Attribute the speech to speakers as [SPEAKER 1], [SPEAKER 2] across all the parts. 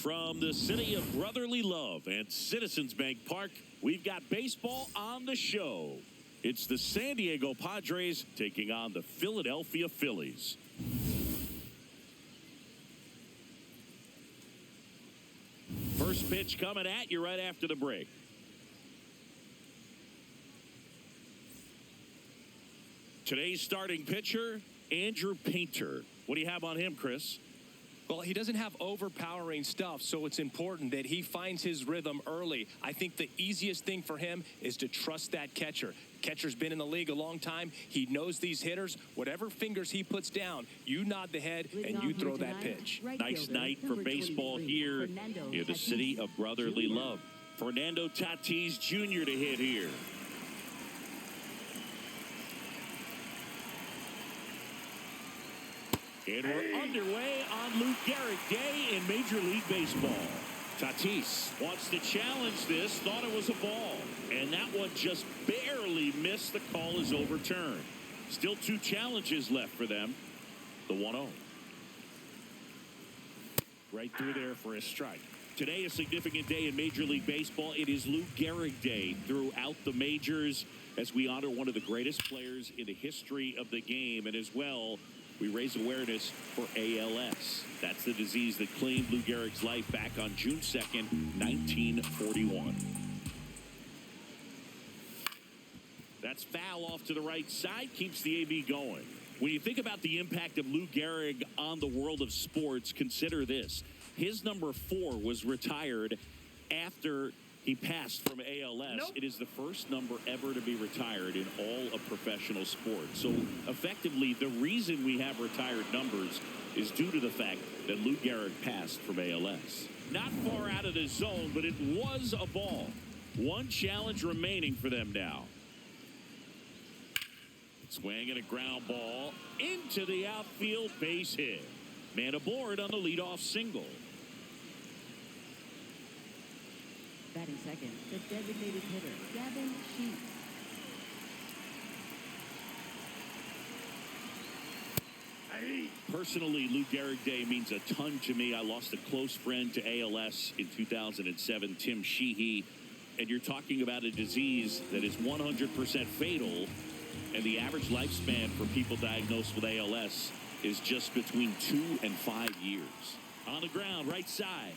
[SPEAKER 1] From the city of brotherly love and Citizens Bank Park, we've got baseball on the show. It's the San Diego Padres taking on the Philadelphia Phillies. First pitch coming at you right after the break. Today's starting pitcher, Andrew Painter. What do you have on him, Chris?
[SPEAKER 2] Well, he doesn't have overpowering stuff, so it's important that he finds his rhythm early. I think the easiest thing for him is to trust that catcher. Catcher's been in the league a long time. He knows these hitters. Whatever fingers he puts down, you nod the head and you throw that pitch.
[SPEAKER 1] Nice night for baseball here in the city of brotherly love. Fernando Tatis Jr. to hit here. And we're underway on Lou Gehrig Day in Major League Baseball. Tatis wants to challenge this, thought it was a ball. And that one just barely missed. The call is overturned. Still 2 challenges left for them. The 1-0. Right through there for a strike. Today, a significant day in Major League Baseball. It is Lou Gehrig Day throughout the majors as we honor one of the greatest players in the history of the game. And as well, we raise awareness for ALS. That's the disease that claimed Lou Gehrig's life back on June 2nd, 1941. That's foul off to the right side, keeps the AB going. When you think about the impact of Lou Gehrig on the world of sports, consider this. His number 4 was retired after he passed from ALS. Nope. It is the first number ever to be retired in all of professional sports. So effectively, the reason we have retired numbers is due to the fact that Lou Gehrig passed from ALS. Not far out of the zone, but it was a ball. 1 challenge remaining for them now. Swing and a ground ball into the outfield, base hit. Man aboard on the leadoff single.
[SPEAKER 3] Batting second, the designated hitter, Gavin Sheets.
[SPEAKER 1] Personally, Lou Gehrig Day means a ton to me. I lost a close friend to ALS in 2007, Tim Sheehy. And you're talking about a disease that is 100% fatal. And the average lifespan for people diagnosed with ALS is just between 2 and 5 years. On the ground, right side.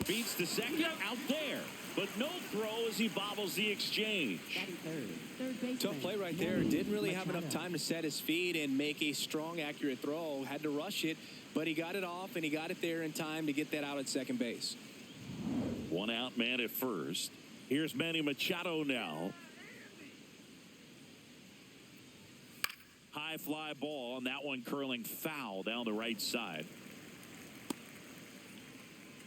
[SPEAKER 1] Beats the second, out there. But no throw as he bobbles the exchange.
[SPEAKER 2] Tough play right there. Didn't really have enough time to set his feet and make a strong, accurate throw. Had to rush it, but he got it off, and he got it there in time to get that out at second base.
[SPEAKER 1] 1 out, man at first. Here's Manny Machado now. High fly ball, and that one curling foul down the right side.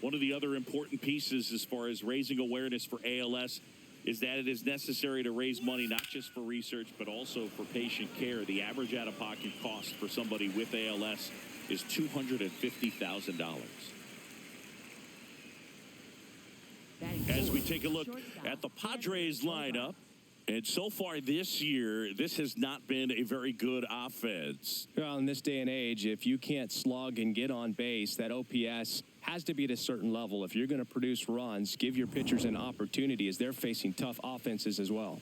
[SPEAKER 1] One of the other important pieces as far as raising awareness for ALS is that it is necessary to raise money not just for research but also for patient care. The average out-of-pocket cost for somebody with ALS is $250,000. As we take a look at the Padres lineup, and so far this year, this has not been a very good offense.
[SPEAKER 2] Well, in this day and age, if you can't slug and get on base, that OPS has to be at a certain level. If you're going to produce runs, give your pitchers an opportunity as they're facing tough offenses as well.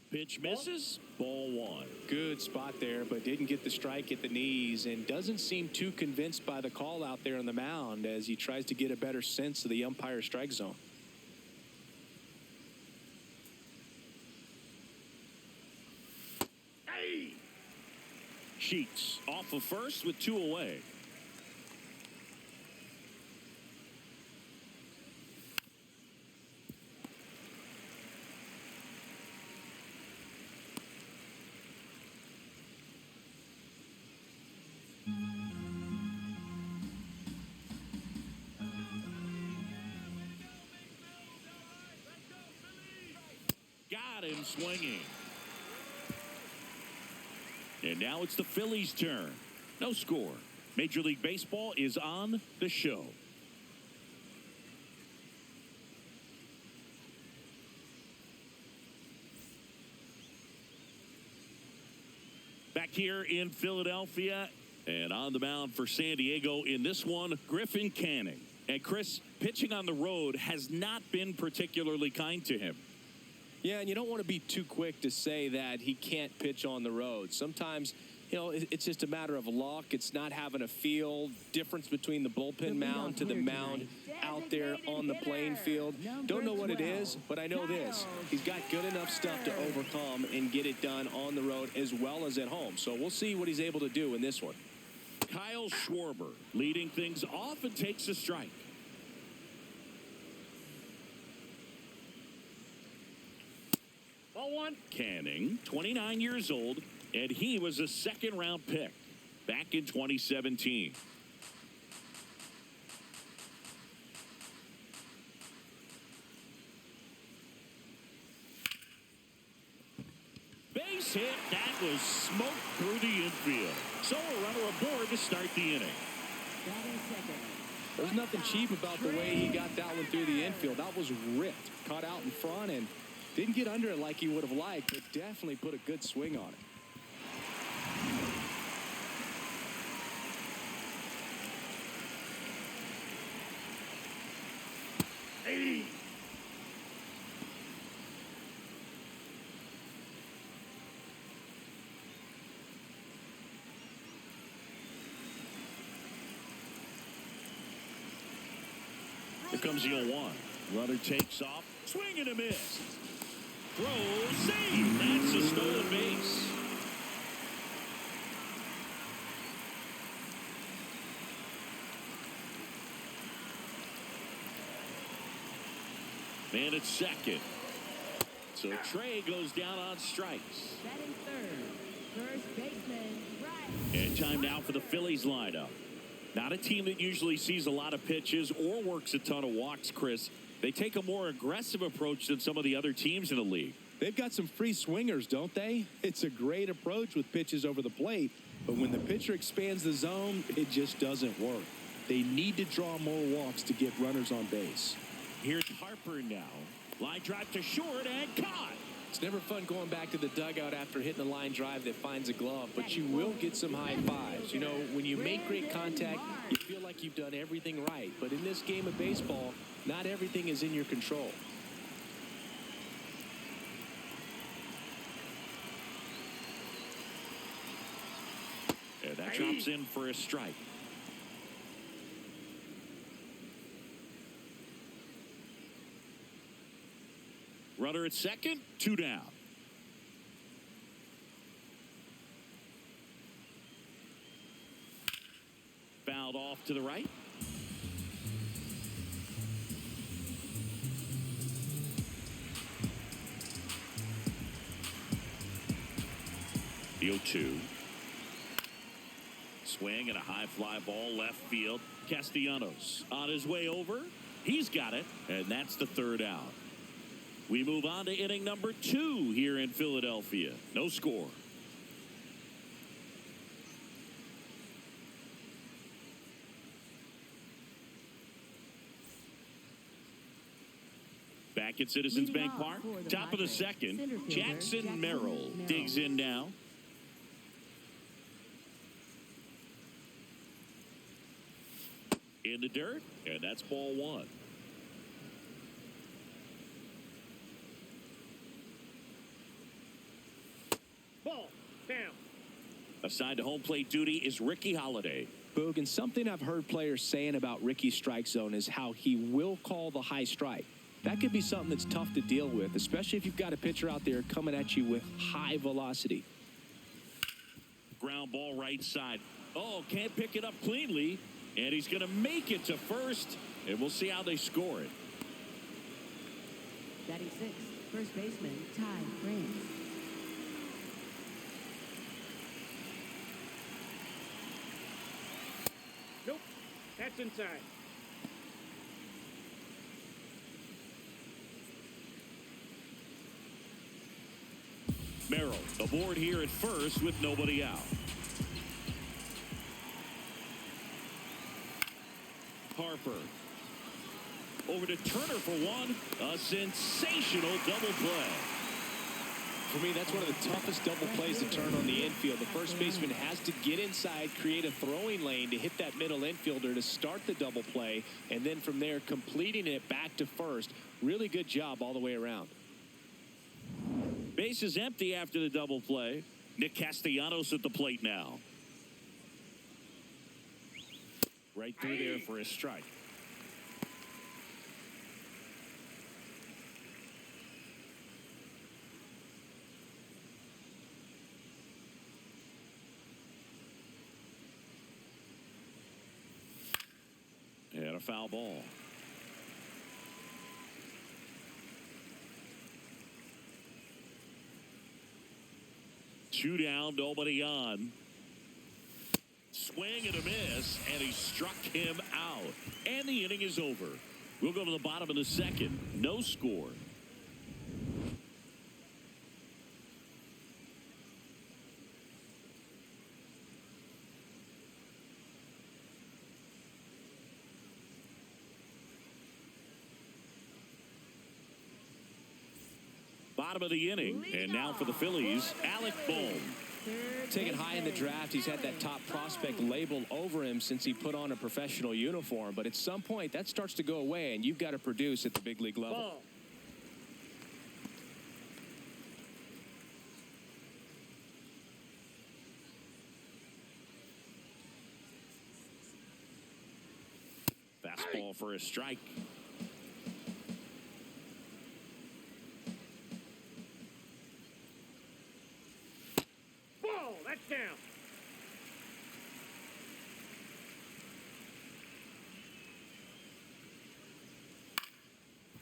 [SPEAKER 1] Pitch misses, ball 1.
[SPEAKER 2] Good spot there, but didn't get the strike at the knees and doesn't seem too convinced by the call out there on the mound as he tries to get a better sense of the umpire's strike zone.
[SPEAKER 1] Sheets off of first with 2 away. Got him swinging. And now it's the Phillies' turn. No score. Major League Baseball is on the show. Back here in Philadelphia and on the mound for San Diego in this one, Griffin Canning. And Chris, pitching on the road has not been particularly kind to him.
[SPEAKER 2] Yeah, and you don't want to be too quick to say that he can't pitch on the road. Sometimes, you know, it's just a matter of luck. It's not having a feel difference between the bullpen mound to the mound out there on the playing field. Don't know what it is, but I know this. He's got good enough stuff to overcome and get it done on the road as well as at home. So we'll see what he's able to do in this one.
[SPEAKER 1] Kyle Schwarber leading things off and takes a strike.
[SPEAKER 4] Ball one.
[SPEAKER 1] Canning, 29 years old, and he was a second-round pick back in 2017. Base hit. That was smoked through the infield. So a runner aboard to start the inning.
[SPEAKER 3] Batting second.
[SPEAKER 2] There's nothing cheap about the way he got that one through the infield. That was ripped, caught out in front, and didn't get under it like he would have liked, but definitely put a good swing on it.
[SPEAKER 4] Hey.
[SPEAKER 1] Here comes the 0-1. Runner takes off. Swing and a miss. Throw, save. That's a stolen base. Man at second. So Trey goes down on strikes.
[SPEAKER 3] Batting third. First baseman, right.
[SPEAKER 1] And time now for the Phillies lineup. Not a team that usually sees a lot of pitches or works a ton of walks, Chris. They take a more aggressive approach than some of the other teams in the league.
[SPEAKER 2] They've got some free swingers, don't they? It's a great approach with pitches over the plate, but when the pitcher expands the zone, it just doesn't work. They need to draw more walks to get runners on base.
[SPEAKER 1] Here's Harper now. Line drive to short and caught.
[SPEAKER 2] It's never fun going back to the dugout after hitting a line drive that finds a glove, but you will get some high fives. You know, when you make great contact, you feel like you've done everything right. But in this game of baseball, not everything is in your control.
[SPEAKER 1] And that drops in for a strike. Runner at second, 2 down. Fouled off to the right. The 0-2. Swing and a high fly ball left field. Castellanos on his way over. He's got it, and that's the third out. We move on to inning number 2 here in Philadelphia. No score. Back at Citizens Bank Park, top of the second, Jackson Merrill digs in now. In the dirt, and that's ball 1.
[SPEAKER 4] Ball down.
[SPEAKER 1] Assigned to home plate duty is Ricky Holiday.
[SPEAKER 2] Boog, and something I've heard players saying about Ricky's strike zone is how he will call the high strike. That could be something that's tough to deal with, especially if you've got a pitcher out there coming at you with high velocity.
[SPEAKER 1] Ground ball right side. Oh, can't pick it up cleanly. And he's going to make it to first. And we'll see how they score it.
[SPEAKER 3] Batting sixth. First baseman, Ty France.
[SPEAKER 4] Nope. That's inside.
[SPEAKER 1] Merrill aboard here at first with nobody out. Harper over to Turner for one. A sensational double play.
[SPEAKER 2] For me, that's one of the toughest double plays to turn on the infield. The first baseman has to get inside, create a throwing lane to hit that middle infielder to start the double play, and then from there completing it back to first. Really good job all the way around.
[SPEAKER 1] Base is empty after the double play. Nick Castellanos at the plate now. Right through there for a strike. And a foul ball. Two down, nobody on. Swing and a miss, and he struck him out. And the inning is over. We'll go to the bottom of the second. No score. Bottom of the inning, and now for the Phillies, Alec Bohm.
[SPEAKER 2] Taken high in the draft, he's had that top prospect labeled over him since he put on a professional uniform. But at some point, that starts to go away, and you've got to produce at the big league level.
[SPEAKER 4] Ball.
[SPEAKER 1] Fastball for a strike.
[SPEAKER 4] Ball. That's down.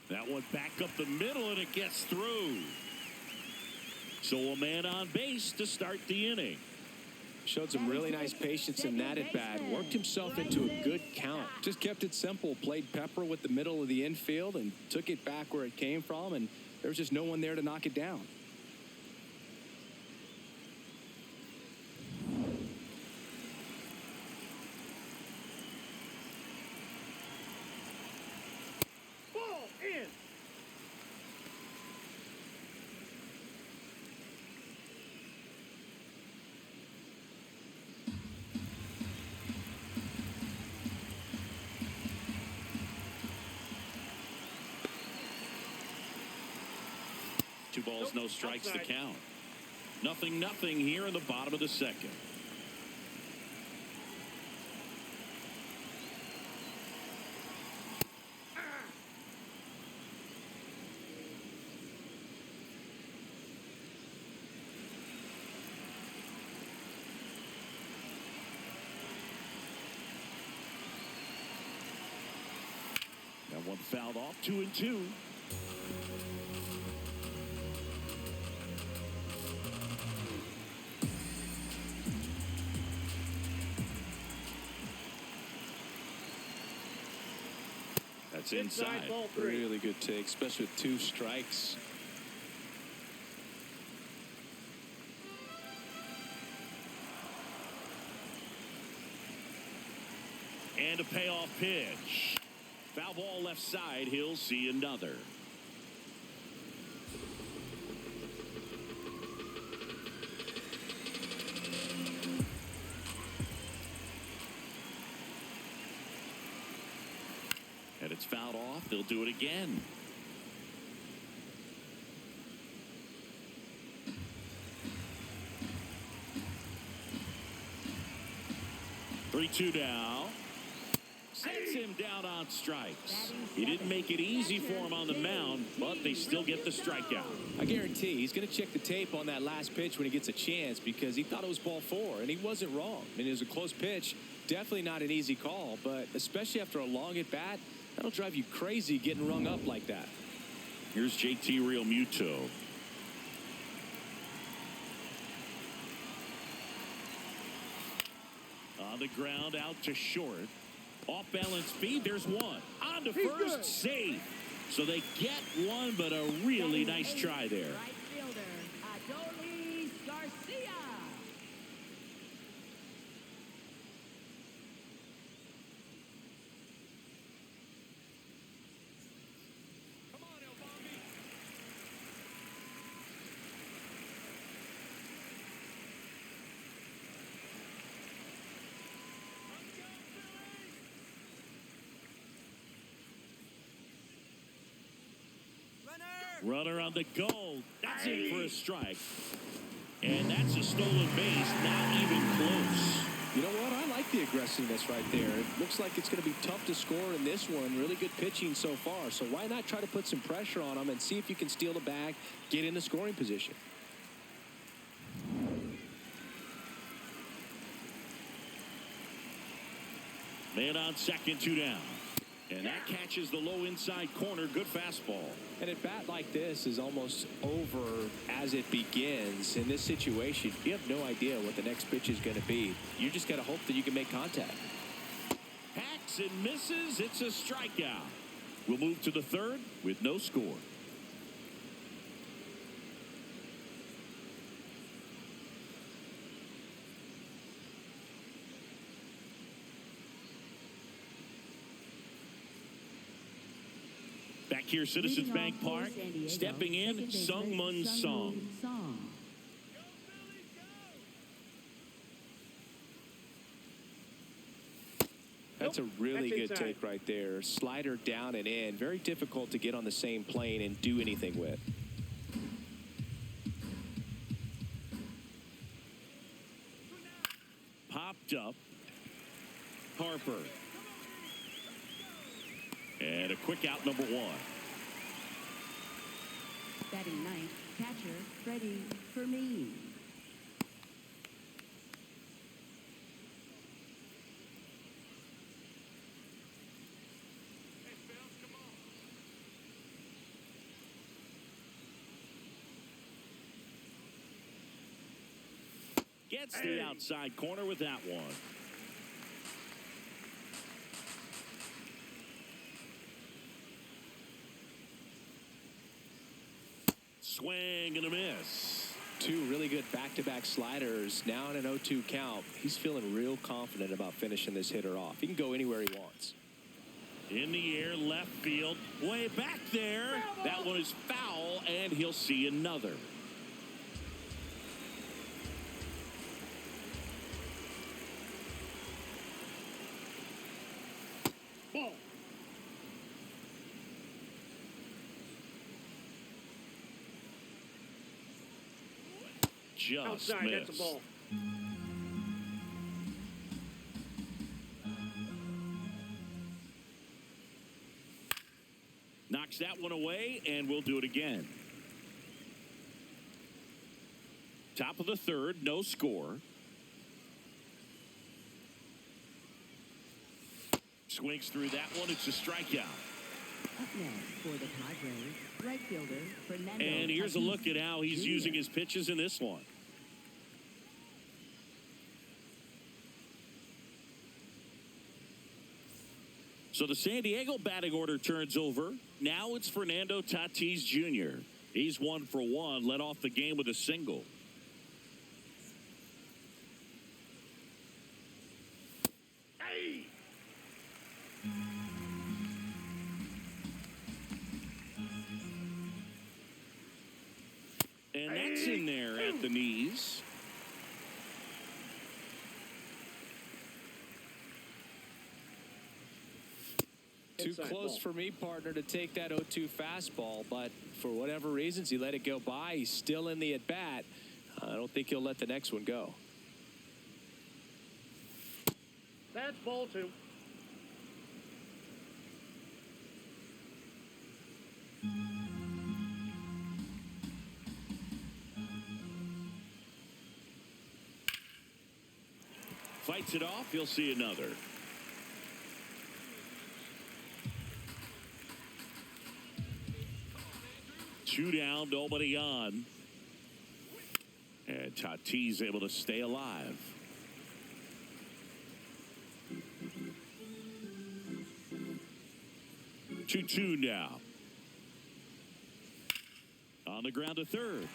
[SPEAKER 1] That one back up the middle, and it gets through. So a man on base to start the inning.
[SPEAKER 2] Showed some really nice patience in that at bat. Worked himself into a good count. Just kept it simple. Played pepper with the middle of the infield and took it back where it came from. And there was just no one there to knock it down.
[SPEAKER 4] Ball in.
[SPEAKER 1] Two balls,
[SPEAKER 4] Nope,
[SPEAKER 1] no strikes
[SPEAKER 4] outside.
[SPEAKER 1] to count. 0-0 here in the bottom of the second. That one fouled off, 2-2. That's inside.
[SPEAKER 4] Ball three.
[SPEAKER 2] Really good take, especially with two strikes.
[SPEAKER 1] And a payoff pitch. Foul ball left side. He'll see another. And it's fouled off. They'll do it again. Three-two now. Sets him down on strikes. He didn't make it easy for him on the mound, but they still get the strikeout.
[SPEAKER 2] I guarantee he's going to check the tape on that last pitch when he gets a chance because he thought it was ball 4, and he wasn't wrong. I mean, it was a close pitch. Definitely not an easy call, but especially after a long at bat, that'll drive you crazy getting rung up like that.
[SPEAKER 1] Here's JT Realmuto. On the ground, out to short. Off balance speed, there's one. On to
[SPEAKER 4] He's
[SPEAKER 1] first,
[SPEAKER 4] good.
[SPEAKER 1] safe. So they get one, but a really nice try there.
[SPEAKER 3] Right fielder, Adolis Garcia.
[SPEAKER 1] Runner on the go. That's in for a strike. And that's a stolen base. Not even close.
[SPEAKER 2] You know what? I like the aggressiveness right there. It looks like it's going to be tough to score in this one. Really good pitching so far. So why not try to put some pressure on them and see if you can steal the bag, get in the scoring position.
[SPEAKER 1] Man on second, 2 down. And that catches the low inside corner. Good fastball.
[SPEAKER 2] And a bat like this is almost over as it begins. In this situation, you have no idea what the next pitch is going to be. You just got to hope that you can make contact.
[SPEAKER 1] Hacks and misses. It's a strikeout. We'll move to the third with no score. Back here, Citizens Bank Park. Stepping in, Sung-Mun Song.
[SPEAKER 2] That's a really good take right there. Slider down and in. Very difficult to get on the same plane and do anything with.
[SPEAKER 1] Popped up. Harper. And a quick out, number 1.
[SPEAKER 3] Batting ninth, catcher Freddie Fermin.
[SPEAKER 1] Gets the outside corner with that one. Swing and a miss.
[SPEAKER 2] Two really good back-to-back sliders. Now in an 0-2 count. He's feeling real confident about finishing this hitter off. He can go anywhere he wants.
[SPEAKER 1] In the air, left field, way back there. That one is foul, and he'll see another.
[SPEAKER 4] Ball.
[SPEAKER 1] Just
[SPEAKER 4] Outside,
[SPEAKER 1] missed.
[SPEAKER 4] that's a ball.
[SPEAKER 1] Knocks that one away, and we'll do it again. Top of the third, no score. Swings through that one. It's a strikeout.
[SPEAKER 3] Up next for the Padres, right fielder Fernando.
[SPEAKER 1] And here's a look at how he's
[SPEAKER 3] Jr.
[SPEAKER 1] using his pitches in this one. So the San Diego batting order turns over. Now it's Fernando Tatis Jr. He's 1 for 1, led off the game with a single.
[SPEAKER 4] Hey!
[SPEAKER 1] And that's in there at the knees.
[SPEAKER 2] Too
[SPEAKER 4] Inside
[SPEAKER 2] close
[SPEAKER 4] ball.
[SPEAKER 2] for me, partner, to take that 0-2 fastball, but for whatever reasons, he let it go by. He's still in the at-bat. I don't think he'll let the next one go.
[SPEAKER 4] That's ball 2.
[SPEAKER 1] Fights it off. He'll see another. Two down, nobody on. And Tatis able to stay alive. Two now. On the ground to third.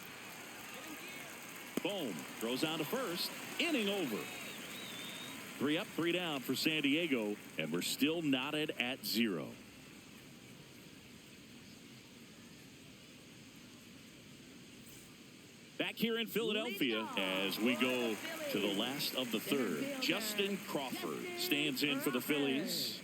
[SPEAKER 1] Boom. Throws on to first. Inning over. 3 up, 3 down for San Diego, and we're still knotted at 0. Back here in Philadelphia as we go to the last of the third. Justin Crawford stands in for the Phillies.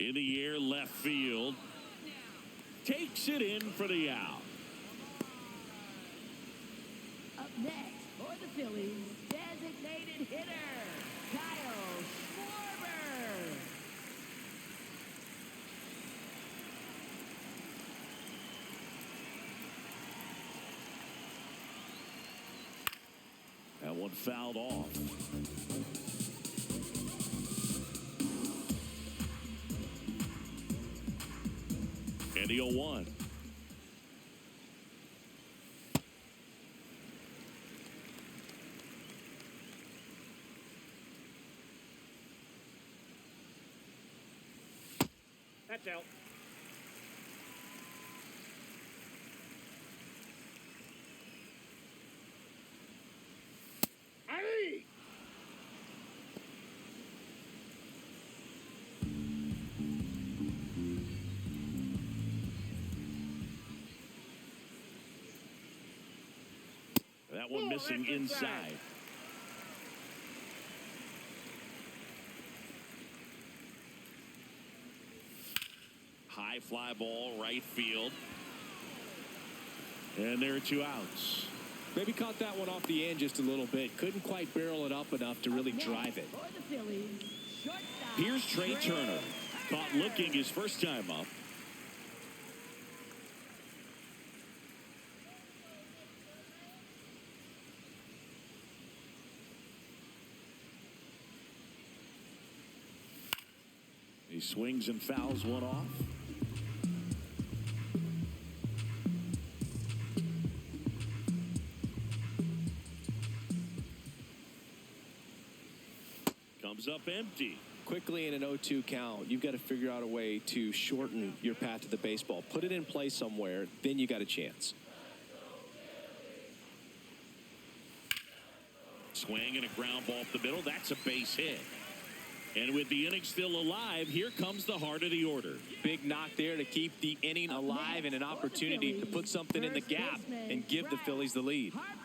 [SPEAKER 1] In the air, left field. Takes it in for the out.
[SPEAKER 3] Up next for the Phillies, designated hitter, Kyle Schwarber.
[SPEAKER 1] That one fouled off. And the 0-1.
[SPEAKER 4] That's out. Hey!
[SPEAKER 1] That one missing inside. High fly ball, right field. And there are 2 outs.
[SPEAKER 2] Maybe caught that one off the end just a little bit. Couldn't quite barrel it up enough to really drive it.
[SPEAKER 3] For the Phillies, shortstop,
[SPEAKER 1] Here's Trey Turner. Caught looking his first time up. He swings and fouls one off. Comes up empty.
[SPEAKER 2] Quickly in an 0-2 count, you've got to figure out a way to shorten your path to the baseball. Put it in play somewhere, then you got a chance.
[SPEAKER 1] Swing and a ground ball up the middle. That's a base hit. And with the inning still alive, here comes the heart of the order.
[SPEAKER 2] Big knock there to keep the inning alive and an opportunity to put something in the gap and give the Phillies the lead.
[SPEAKER 3] Harper.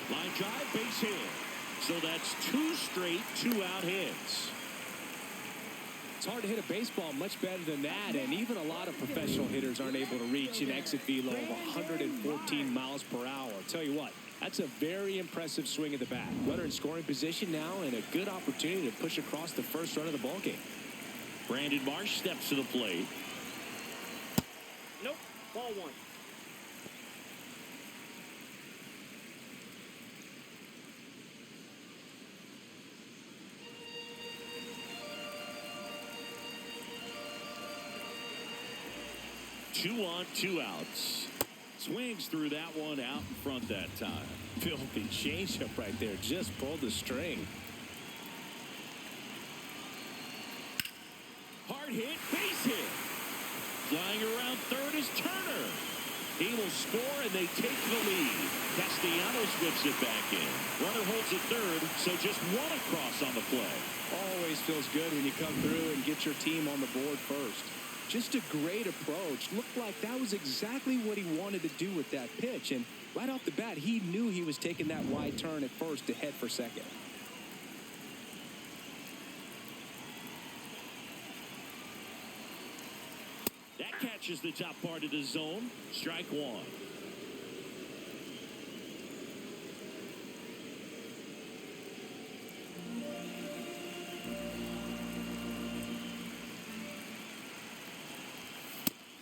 [SPEAKER 1] Line drive, base hit. So that's 2 straight 2-out hits.
[SPEAKER 2] It's hard to hit a baseball much better than that, and even a lot of professional hitters aren't able to reach an exit velo of 114 miles per hour. I'll tell you what, that's a very impressive swing of the bat. Runner in scoring position now, and a good opportunity to push across the first run of the ballgame.
[SPEAKER 1] Brandon Marsh steps to the plate.
[SPEAKER 4] Nope. Ball 1.
[SPEAKER 1] Two on, 2 outs. Swings through that one out in front that time.
[SPEAKER 2] Filthy changeup right there. Just pulled the string.
[SPEAKER 1] Hard hit, base hit. Flying around third is Turner. He will score, and they take the lead. Castellanos whips it back in. Runner holds it third, so just 1 across on the play.
[SPEAKER 2] Always feels good when you come through and get your team on the board first. Just a great approach. Looked like that was exactly what he wanted to do with that pitch. And right off the bat, he knew he was taking that wide turn at first to head for second.
[SPEAKER 1] That catches the top part of the zone. Strike 1.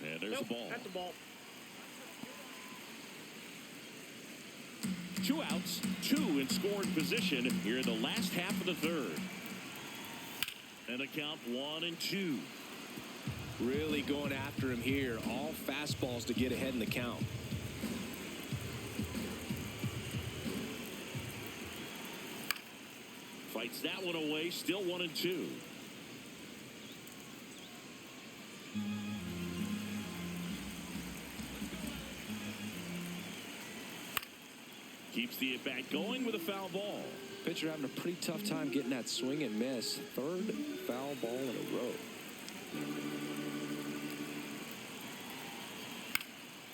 [SPEAKER 1] And there's the ball.
[SPEAKER 4] That's the ball.
[SPEAKER 1] 2 outs, 2 in scoring position here in the last half of the third. And a count 1-2.
[SPEAKER 2] Really going after him here. All fastballs to get ahead in the count.
[SPEAKER 1] Fights that one away. Still 1-2. Keeps the at-bat going with a foul ball.
[SPEAKER 2] Pitcher having a pretty tough time getting that swing and miss. Third foul ball in a row.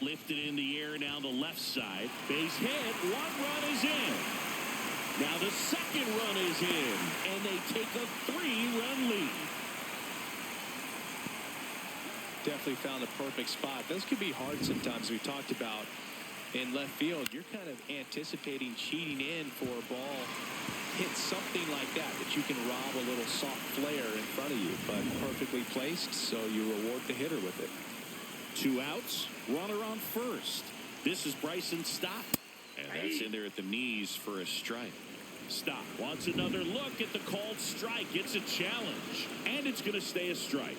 [SPEAKER 1] Lifted in the air now the left side. Base hit. 1 run is in. Now the second run is in. And they take a 3-run lead.
[SPEAKER 2] Definitely found the perfect spot. Those can be hard sometimes. We talked about in left field. You're kind of anticipating cheating in for a ball. Hit something like that you can rob a little soft flare in front of you. But perfectly placed, so you reward the hitter with it.
[SPEAKER 1] 2 outs. Runner on first. This is Bryson Stott. And that's in there at the knees for a strike. Stott wants another look at the called strike. It's a challenge. And it's going to stay a strike.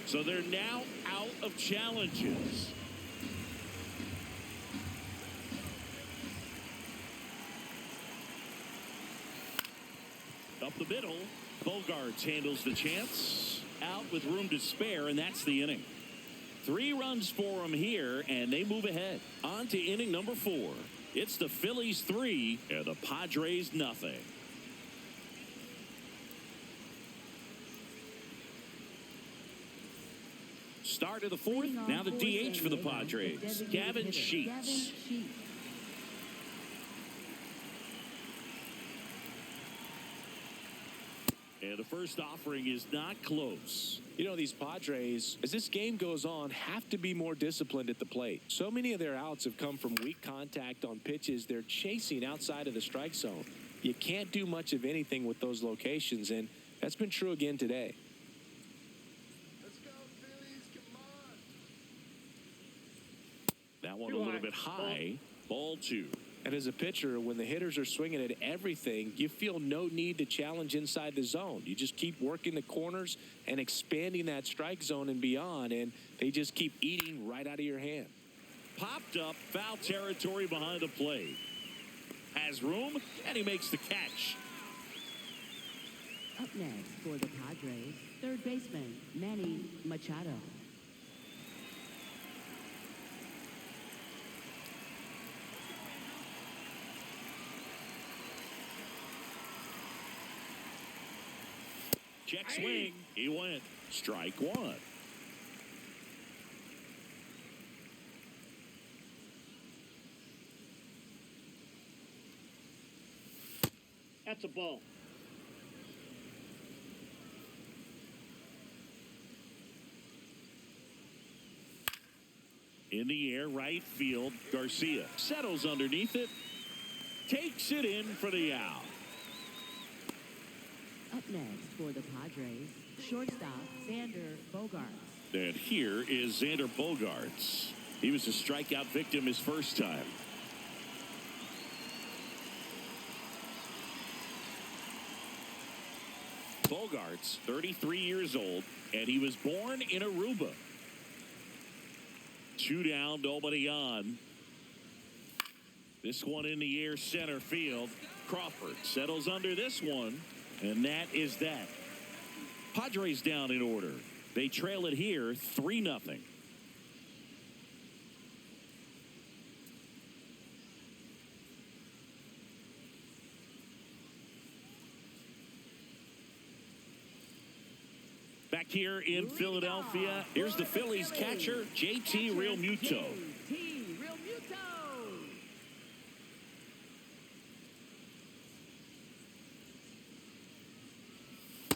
[SPEAKER 1] So they're now out of challenges. Up the middle. Bogarts handles the chance. Out with room to spare, and that's the inning. 3 runs for them here, and they move ahead. On to inning number 4. It's the Phillies 3 and the Padres nothing. Start of the 4th. Now the DH for the Padres, Gavin Sheets. And the first offering is not close.
[SPEAKER 2] You know, these Padres, as this game goes on, have to be more disciplined at the plate. So many of their outs have come from weak contact on pitches they're chasing outside of the strike zone. You can't do much of anything with those locations, and that's been true again today.
[SPEAKER 5] Let's go, Phillies, come on.
[SPEAKER 1] That one a little bit high. Ball 2.
[SPEAKER 2] And as a pitcher, when the hitters are swinging at everything, you feel no need to challenge inside the zone. You just keep working the corners and expanding that strike zone and beyond, and they just keep eating right out of your hand.
[SPEAKER 1] Popped up, foul territory behind the plate. Has room, and he makes the catch.
[SPEAKER 3] Up next for the Padres, third baseman Manny Machado.
[SPEAKER 1] Check swing. He went. Strike 1.
[SPEAKER 4] That's a ball.
[SPEAKER 1] In the air, right field. Garcia settles underneath it. Takes it in for the out.
[SPEAKER 3] Up next for the Padres, shortstop Xander Bogarts.
[SPEAKER 1] And here is Xander Bogarts. He was a strikeout victim his first time. Bogarts, 33 years old, and he was born in Aruba. 2 down, nobody on. This one in the air, center field. Crawford settles under this one, and that is that. Padres down in order. They trail it here 3-0. Back here in Philadelphia, here's the Phillies catcher, JT Realmuto.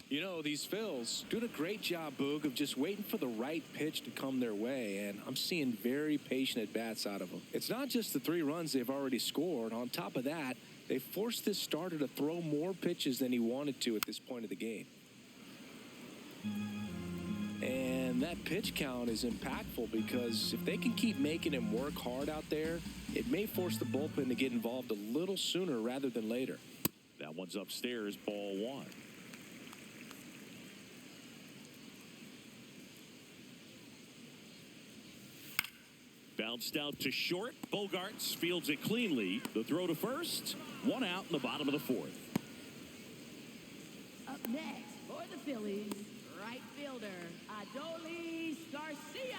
[SPEAKER 2] You know, these Phils doing a great job, Boog, of just waiting for the right pitch to come their way, and I'm seeing very patient at-bats out of them. It's not just the 3 runs they've already scored. On top of that, they forced this starter to throw more pitches than he wanted to at this point of the game. And that pitch count is impactful because if they can keep making him work hard out there, it may force the bullpen to get involved a little sooner rather than later.
[SPEAKER 1] That one's upstairs, ball 1. Bounced out to short. Bogarts fields it cleanly. The throw to first. 1 out in the bottom of the 4th.
[SPEAKER 3] Up next for the Phillies, right fielder Adolis Garcia.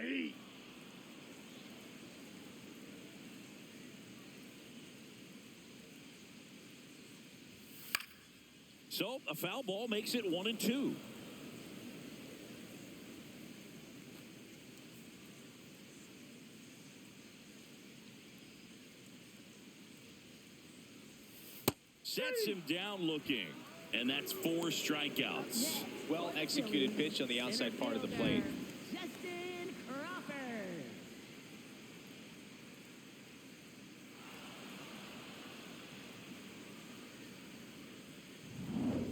[SPEAKER 4] Aye.
[SPEAKER 1] So a foul ball makes it 1-2. Sets him down looking, and that's 4 strikeouts.
[SPEAKER 2] Well executed pitch on the outside part of the plate.
[SPEAKER 3] Justin Crawford.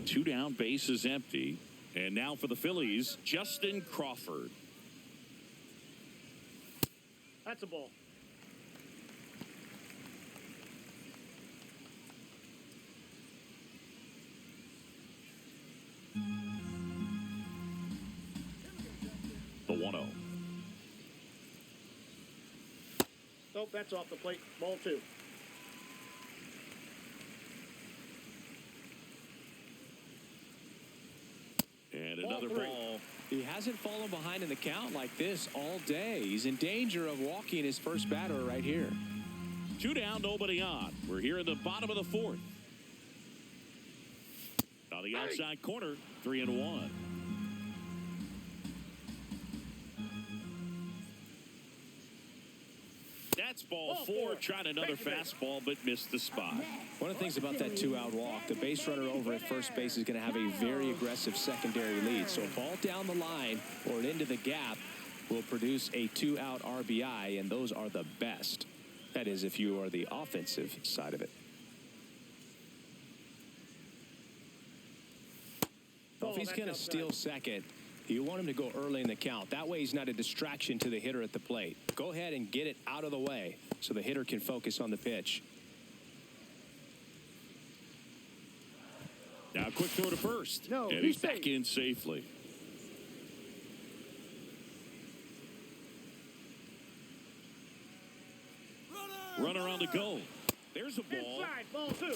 [SPEAKER 1] 2 down, base is empty. And now for the Phillies, Justin Crawford.
[SPEAKER 4] That's a ball.
[SPEAKER 1] The 1-0.
[SPEAKER 4] Nope, that's off the plate. Ball 2.
[SPEAKER 1] And
[SPEAKER 4] Ball
[SPEAKER 1] another
[SPEAKER 4] 3.
[SPEAKER 1] ball.
[SPEAKER 2] He hasn't fallen behind in the count like this all day. He's in danger of walking his first batter right here.
[SPEAKER 1] 2 down, nobody on. We're here in the bottom of the 4th. On the outside corner, 3-1. That's ball 4, trying another fastball, but missed the spot.
[SPEAKER 2] One of the things about that 2-out walk, the base runner over at first base is going to have a very aggressive secondary lead. So a ball down the line or into the gap will produce a 2-out RBI, and those are the best. That is, if you are the offensive side of it. Well, if he's going to steal second, you want him to go early in the count. That way he's not a distraction to the hitter at the plate. Go ahead and get it out of the way so the hitter can focus on the pitch.
[SPEAKER 1] Now a quick throw to first.
[SPEAKER 4] No,
[SPEAKER 1] and he's back in safely. Runner on the go. There's a ball.
[SPEAKER 4] Inside, ball 2.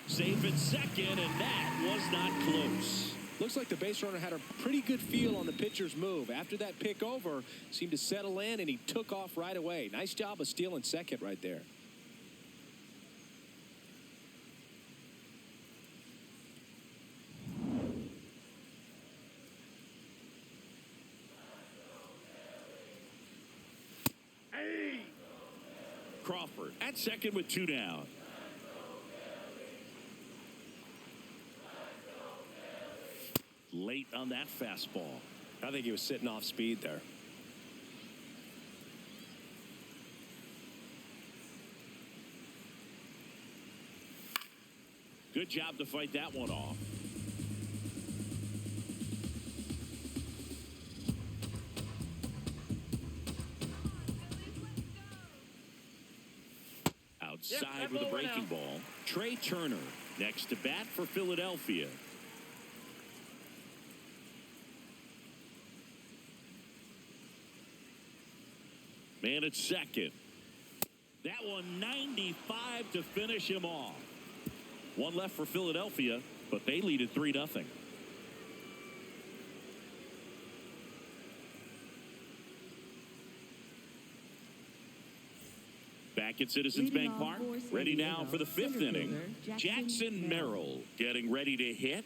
[SPEAKER 1] Safe at second, and that was not close.
[SPEAKER 2] Looks like the base runner had a pretty good feel on the pitcher's move. After that pick over, seemed to settle in, and he took off right away. Nice job of stealing second right there.
[SPEAKER 1] Crawford at second with 2 down. Late on that fastball.
[SPEAKER 2] I think he was sitting off speed there.
[SPEAKER 1] Good job to fight that one off. Outside with a breaking ball. Trey Turner next to bat for Philadelphia. Man at second. That one 95 to finish him off. One left for Philadelphia, but they lead at 3-0. Back at Citizens Bank Park, ready now for the 5th inning. Jackson Merrill getting ready to hit.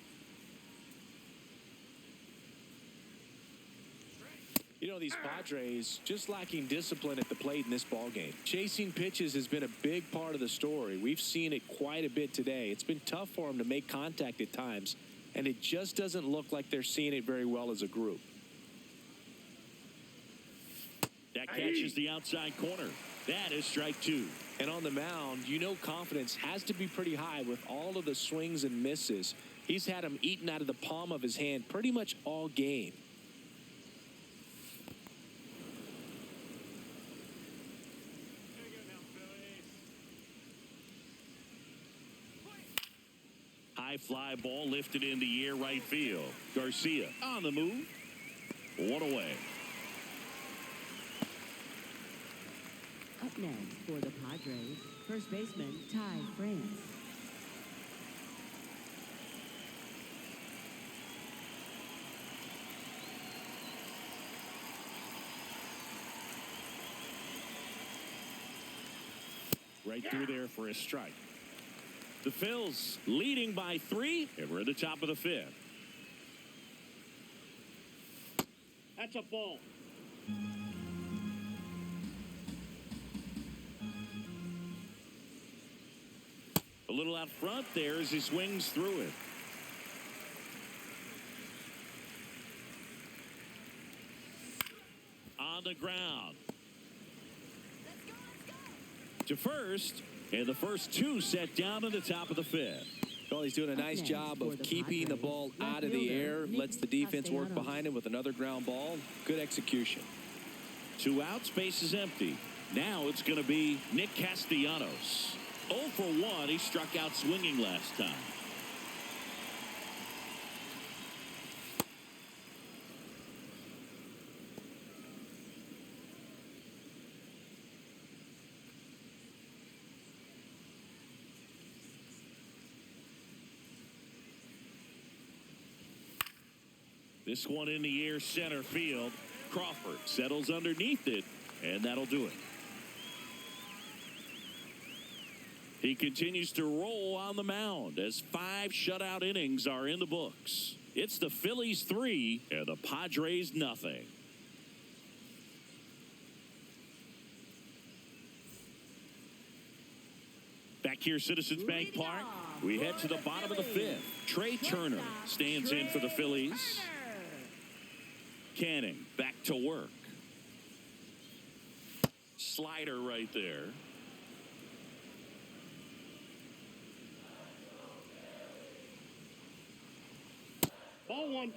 [SPEAKER 2] You know, these Padres just lacking discipline at the plate in this ballgame. Chasing pitches has been a big part of the story. We've seen it quite a bit today. It's been tough for them to make contact at times, and it just doesn't look like they're seeing it very well as a group.
[SPEAKER 1] That catches the outside corner. That is strike 2.
[SPEAKER 2] And on the mound, you know confidence has to be pretty high with all of the swings and misses. He's had them eaten out of the palm of his hand pretty much all game.
[SPEAKER 1] High fly ball lifted in the air right field. Garcia on the move. 1 away.
[SPEAKER 3] Up next for the Padres, first baseman Ty France.
[SPEAKER 1] right through there for a strike. The Phils leading by 3, and we're at the top of the 5th.
[SPEAKER 4] That's a ball.
[SPEAKER 1] A little out front there as he swings through it. On the ground. To first, and the first 2 set down at the top of the 5th.
[SPEAKER 2] Well, he's doing a nice job of keeping the ball out of the air, lets the defense work behind him with another ground ball. Good execution.
[SPEAKER 1] 2 outs, base is empty. Now it's going to be Nick Castellanos. 0 for 1, he struck out swinging last time. This one in the air, center field. Crawford settles underneath it, and that'll do it. He continues to roll on the mound as 5 shutout innings are in the books. It's the Phillies 3 and the Padres nothing. Back here, Citizens Bank Park, we head to the bottom of the 5th. Trey Turner stands in for the Phillies. Canning back to work. Slider right there.
[SPEAKER 4] Ball 1.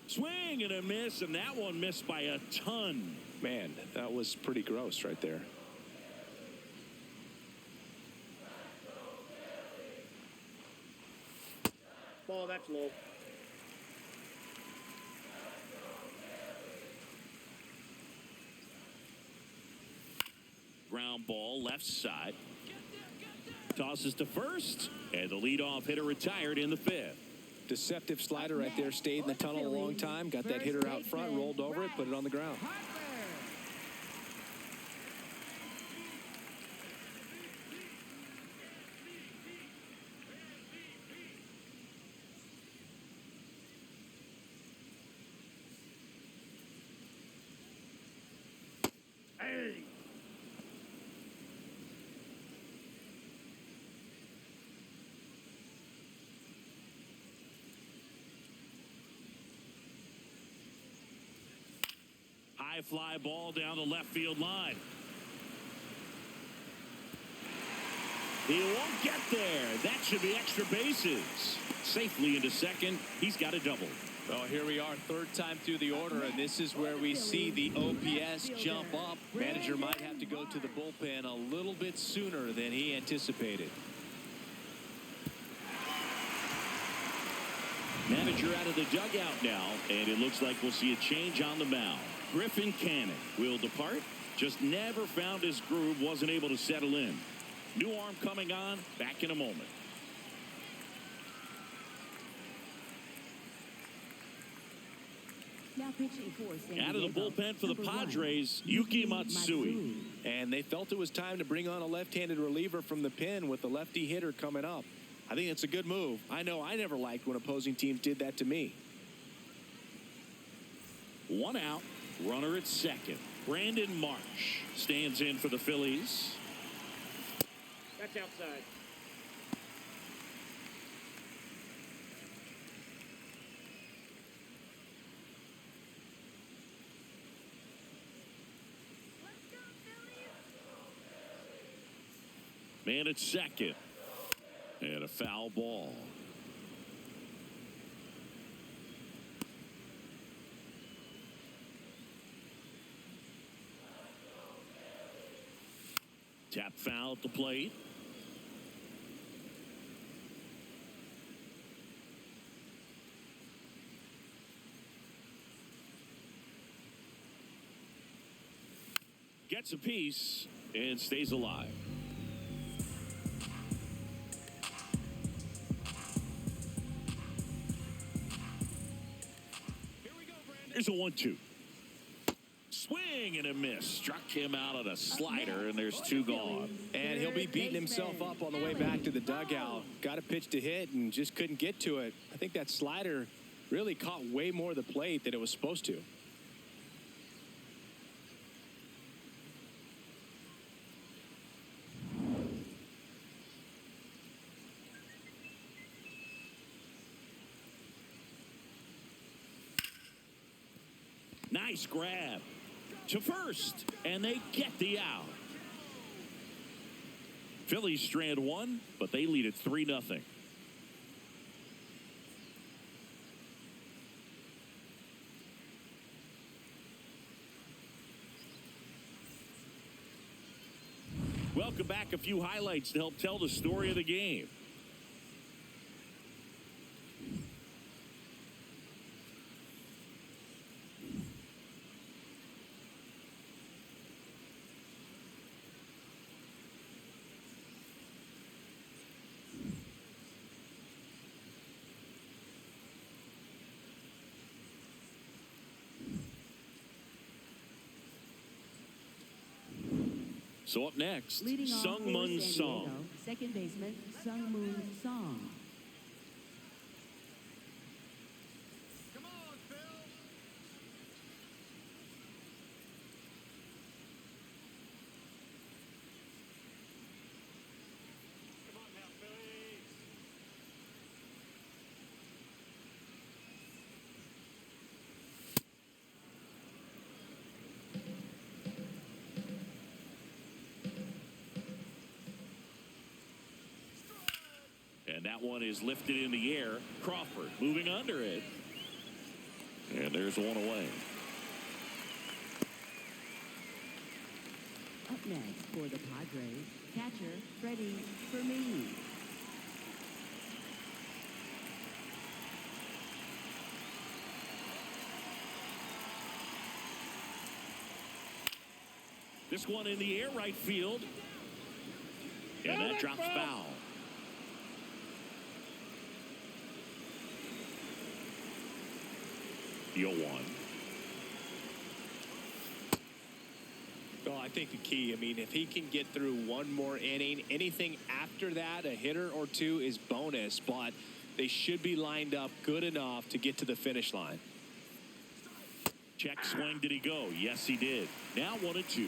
[SPEAKER 1] Swing and a miss, and that one missed by a ton.
[SPEAKER 2] Man, that was pretty gross right there.
[SPEAKER 4] Ball, that's low.
[SPEAKER 1] Ground ball, left side. Tosses to first, and the leadoff hitter retired in the 5th.
[SPEAKER 2] Deceptive slider right there. Stayed in the tunnel a long time. Got that hitter out front, rolled over it, put it on the ground.
[SPEAKER 4] Hey!
[SPEAKER 1] High fly ball down the left field line. He won't get there. That should be extra bases. Safely into second. He's got a double.
[SPEAKER 2] Well, here we are, 3rd time through the order, and this is where we see the OPS jump up. Manager might have to go to the bullpen a little bit sooner than he anticipated.
[SPEAKER 1] Manager out of the dugout now, and it looks like we'll see a change on the mound. Griffin Canning will depart. Just never found his groove, wasn't able to settle in. New arm coming on, back in a moment.
[SPEAKER 3] Now pitching for San
[SPEAKER 1] Out of the
[SPEAKER 3] Diego,
[SPEAKER 1] bullpen for the
[SPEAKER 3] number 1,
[SPEAKER 1] Padres, Yuki Matsui.
[SPEAKER 2] And they felt it was time to bring on a left-handed reliever from the pen with the lefty hitter coming up. I think it's a good move. I know I never liked when opposing teams did that to me.
[SPEAKER 1] 1 out, runner at second. Brandon Marsh stands in for the Phillies.
[SPEAKER 4] That's outside.
[SPEAKER 1] Man at second. And a foul ball. Tap foul at the plate. Gets a piece and stays alive. Here's a 1-2. Swing and a miss. Struck him out on a slider, and there's 2 gone.
[SPEAKER 2] And he'll be beating himself up on the way back to the dugout. Got a pitch to hit and just couldn't get to it. I think that slider really caught way more of the plate than it was supposed to.
[SPEAKER 1] Nice grab to first, and they get the out. Phillies strand 1, but they lead it 3-0. Welcome back. A few highlights to help tell the story of the game. So up next,
[SPEAKER 3] Leading off
[SPEAKER 1] Sung
[SPEAKER 3] for
[SPEAKER 1] Mun
[SPEAKER 3] San
[SPEAKER 1] Song.
[SPEAKER 3] Diego, second baseman Sung Moon Song.
[SPEAKER 5] Come on, Phil. Come on now, Phillies.
[SPEAKER 1] And that one is lifted in the air. Crawford moving under it. And there's one away.
[SPEAKER 3] Up next for the Padres, catcher Freddie Fermin.
[SPEAKER 1] This one in the air, right field. And that drops foul. The 0-1.
[SPEAKER 2] Well, I think the key, if he can get through one more inning, anything after that, a hitter or 2 is bonus, but they should be lined up good enough to get to the finish line.
[SPEAKER 1] Check swing. Did he go? Yes, he did. Now 1-2.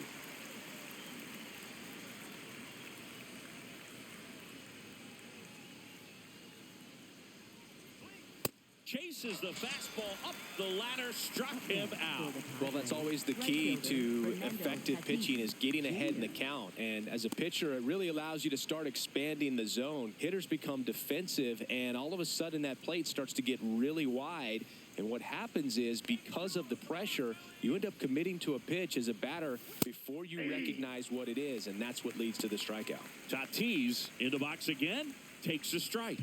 [SPEAKER 1] Chases the fastball up the ladder, struck him out.
[SPEAKER 2] Well, that's always the key to effective pitching, is getting ahead in the count. And as a pitcher, it really allows you to start expanding the zone. Hitters become defensive, and all of a sudden that plate starts to get really wide. And what happens is, because of the pressure, you end up committing to a pitch as a batter before you recognize what it is, and that's what leads to the strikeout.
[SPEAKER 1] Tatis in the box again, takes a strike.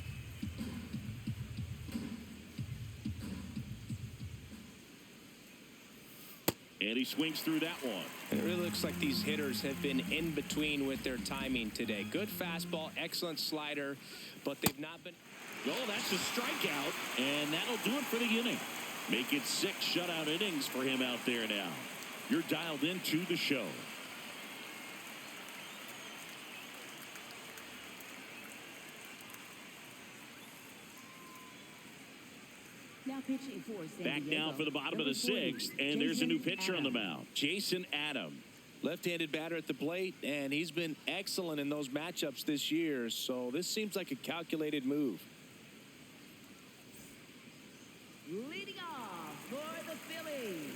[SPEAKER 1] And he swings through that one.
[SPEAKER 2] And it really looks like these hitters have been in between with their timing today. Good fastball, excellent slider, but they've not been.
[SPEAKER 1] Well, that's a strikeout, and that'll do it for the inning. Make it 6 shutout innings for him out there now. You're dialed into the show.
[SPEAKER 3] Now pitching for San
[SPEAKER 1] Back
[SPEAKER 3] Diego,
[SPEAKER 1] down for the bottom of
[SPEAKER 3] number
[SPEAKER 1] the
[SPEAKER 3] 40,
[SPEAKER 1] 6th, and there's a new
[SPEAKER 3] Jason
[SPEAKER 1] pitcher on the
[SPEAKER 3] Adams.
[SPEAKER 1] mound, Jason Adams.
[SPEAKER 2] Left-handed batter at the plate, and he's been excellent in those matchups this year, so this seems like a calculated move.
[SPEAKER 3] Leading off for the Phillies,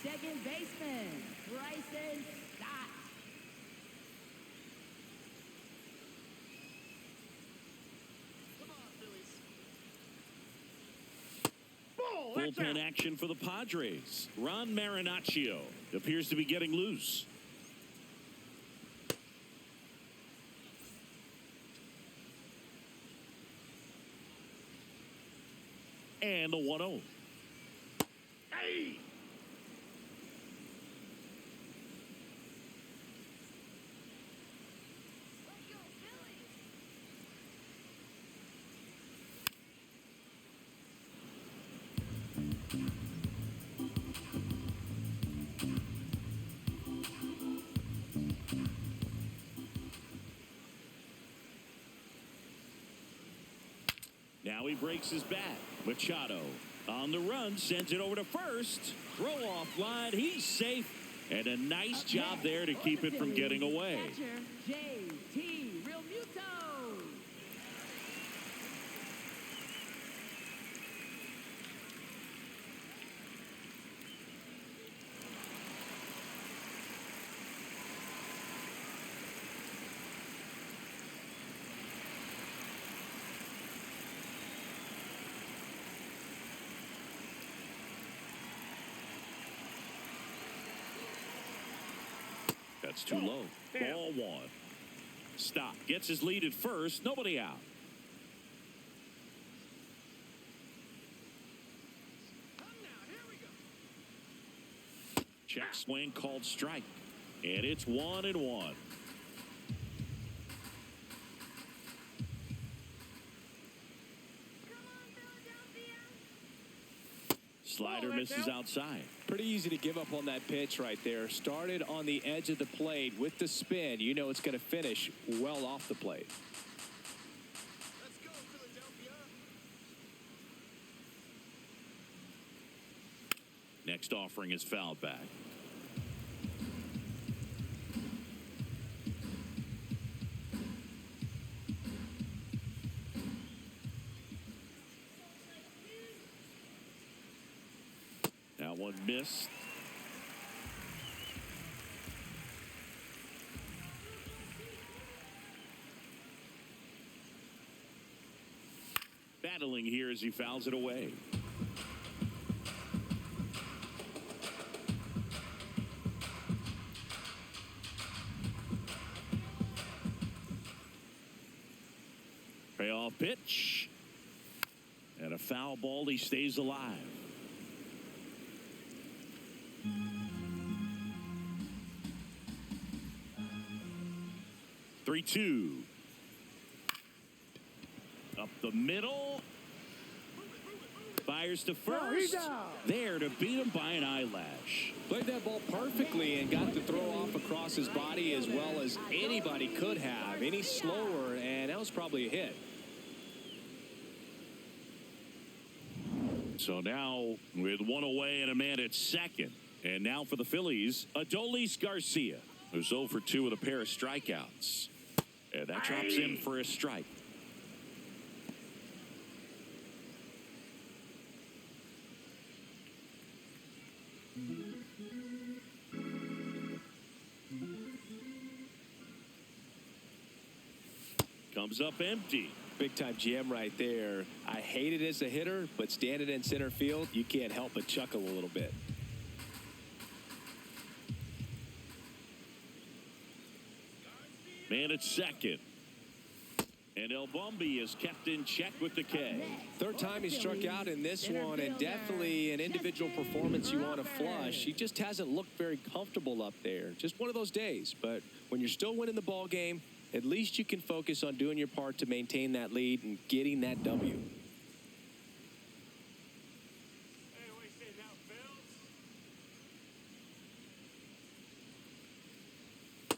[SPEAKER 3] second baseman Bryson Stott.
[SPEAKER 5] Come on, Phillies.
[SPEAKER 4] Ball, that's out.
[SPEAKER 1] Bullpen action for the Padres. Ron Marinaccio appears to be getting loose. And the 1-0.
[SPEAKER 4] Hey!
[SPEAKER 1] Now he breaks his bat. Machado on the run, sends it over to first. Throw off line. He's safe. And a nice job there to keep it from getting away.
[SPEAKER 3] Catcher, J.T. Realmuto.
[SPEAKER 1] That's too low. Ball one. Stop. Gets his lead at first. Nobody out. Check swing called strike. And it's 1-1. Slider misses outside.
[SPEAKER 2] Pretty easy to give up on that pitch right there. Started on the edge of the plate with the spin. You know it's going to finish well off the plate.
[SPEAKER 5] Let's go, Philadelphia.
[SPEAKER 1] Next offering is fouled back. That one missed. Battling here as he fouls it away. Payoff pitch. And a foul ball. He stays alive. 3-2. Up the middle. Fires to first. There to beat him by an eyelash.
[SPEAKER 2] Played that ball perfectly and got the throw off across his body as well as anybody could have. Any slower, and that was probably a hit.
[SPEAKER 1] So now with one away and a man at second. And now for the Phillies, Adolis Garcia, who's 0 for 2 with a pair of strikeouts. And that drops in for a strike. Comes up empty.
[SPEAKER 2] Big time GM right there. I hate it as a hitter, but standing in center field, you can't help but chuckle a little bit.
[SPEAKER 1] Man at second. And El Bombi is kept in check with the K.
[SPEAKER 2] Third time he struck out in this one, and definitely an individual performance you want to flush. He just hasn't looked very comfortable up there. Just one of those days. But when you're still winning the ball game, at least you can focus on doing your part to maintain that lead and getting that W.
[SPEAKER 5] Hey, what you say now,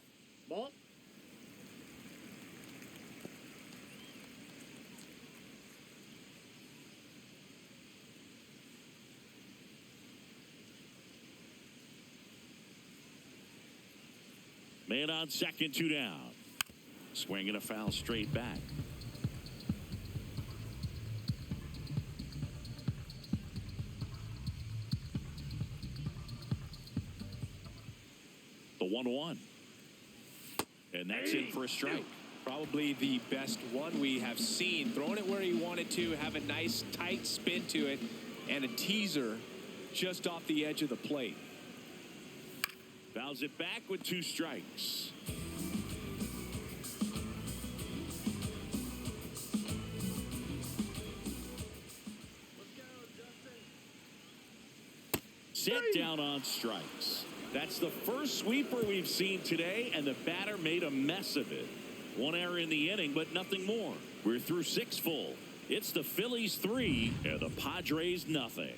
[SPEAKER 5] Phils?
[SPEAKER 4] Ball.
[SPEAKER 1] Man on second, 2 down. Swinging a foul straight back. The 1-1. And that's in for a strike.
[SPEAKER 2] Probably the best one we have seen. Throwing it where he wanted to, have a nice tight spin to it, and a teaser just off the edge of the plate.
[SPEAKER 1] Fouls it back with 2 strikes. Set down on strikes. That's the first sweeper we've seen today, and the batter made a mess of it. 1 error in the inning, but nothing more. We're through 6 full. It's the Phillies 3 and the Padres nothing.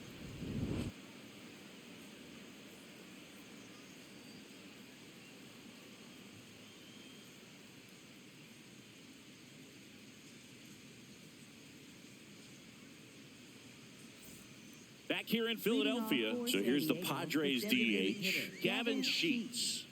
[SPEAKER 1] Back here in Philadelphia, so here's the Padres DH, Gavin Sheets.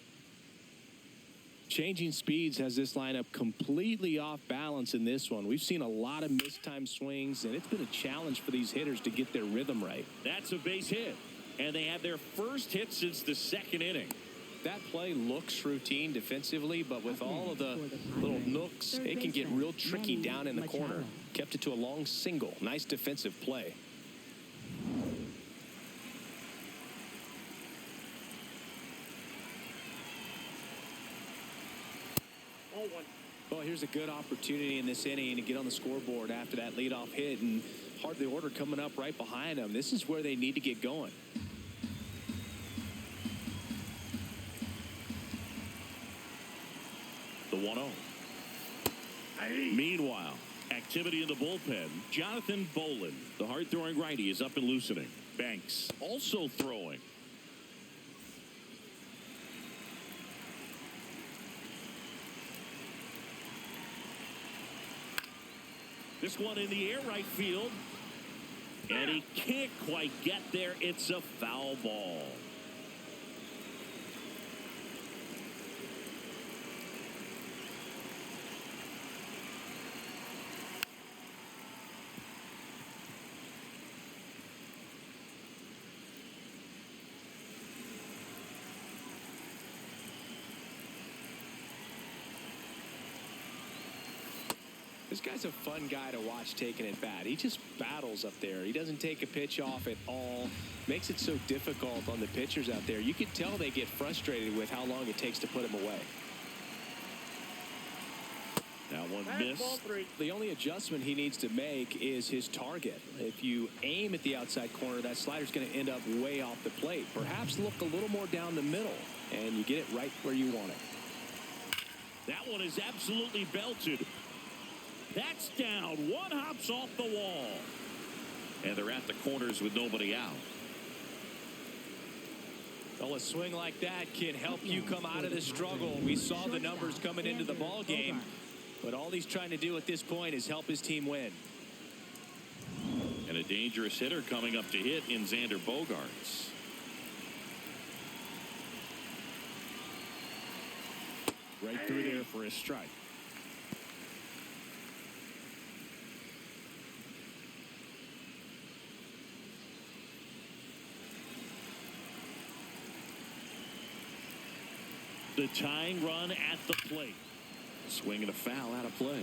[SPEAKER 2] Changing speeds has this lineup completely off balance in this one. We've seen a lot of mistimed swings, and it's been a challenge for these hitters to get their rhythm right.
[SPEAKER 1] That's a base hit, and they have their first hit since the second inning.
[SPEAKER 2] That play looks routine defensively, but with all of the little nooks, it can get real tricky down in the corner. Kept it to a long single. Nice defensive play. Well, here's a good opportunity in this inning to get on the scoreboard after that leadoff hit, and hard the order coming up right behind them. This is where they need to get going.
[SPEAKER 1] The 1-0. Meanwhile, activity in the bullpen. Jonathan Bolin, the hard-throwing righty, is up and loosening. Banks also throwing. This one in the air right field. And he can't quite get there. It's a foul ball.
[SPEAKER 2] This guy's a fun guy to watch taking it bat. He just battles up there. He doesn't take a pitch off at all. Makes it so difficult on the pitchers out there. You can tell they get frustrated with how long it takes to put him away.
[SPEAKER 1] That one missed.
[SPEAKER 2] The only adjustment he needs to make is his target. If you aim at the outside corner, that slider's going to end up way off the plate. Perhaps look a little more down the middle, and you get it right where you want it.
[SPEAKER 1] That one is absolutely belted. That's down. One hops off the wall. And they're at the corners with nobody out.
[SPEAKER 2] Well, a swing like that can help you come out of the struggle. We saw the numbers coming into the ball game, but all he's trying to do at this point is help his team win.
[SPEAKER 1] And a dangerous hitter coming up to hit in Xander Bogaerts. Right through there for a strike. The tying run at the plate. Swing and a foul out of play.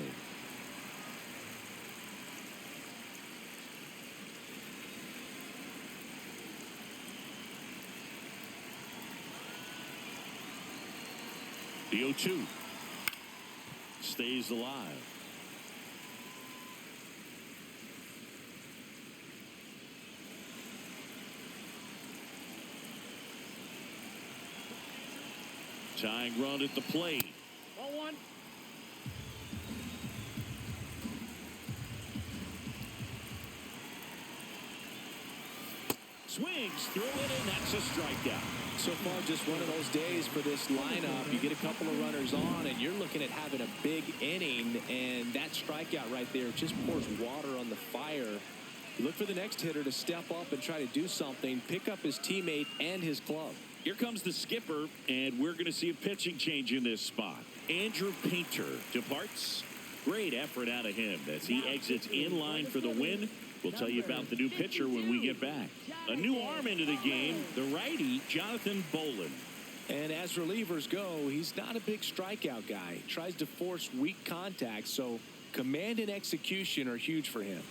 [SPEAKER 1] The 0-2 stays alive. Tying run at the plate.
[SPEAKER 4] 0-1.
[SPEAKER 1] Swings through it, and that's a strikeout.
[SPEAKER 2] So far, just one of those days for this lineup. You get a couple of runners on, and you're looking at having a big inning, and that strikeout right there just pours water on the fire. You look for the next hitter to step up and try to do something, pick up his teammate and his glove.
[SPEAKER 1] Here comes the skipper, and we're going to see a pitching change in this spot. Andrew Painter departs. Great effort out of him as he exits in line for the win. We'll tell you about the new pitcher when we get back. A new arm into the game, the righty, Jonathan Bolin.
[SPEAKER 2] And as relievers go, he's not a big strikeout guy. He tries to force weak contact, so command and execution are huge for him.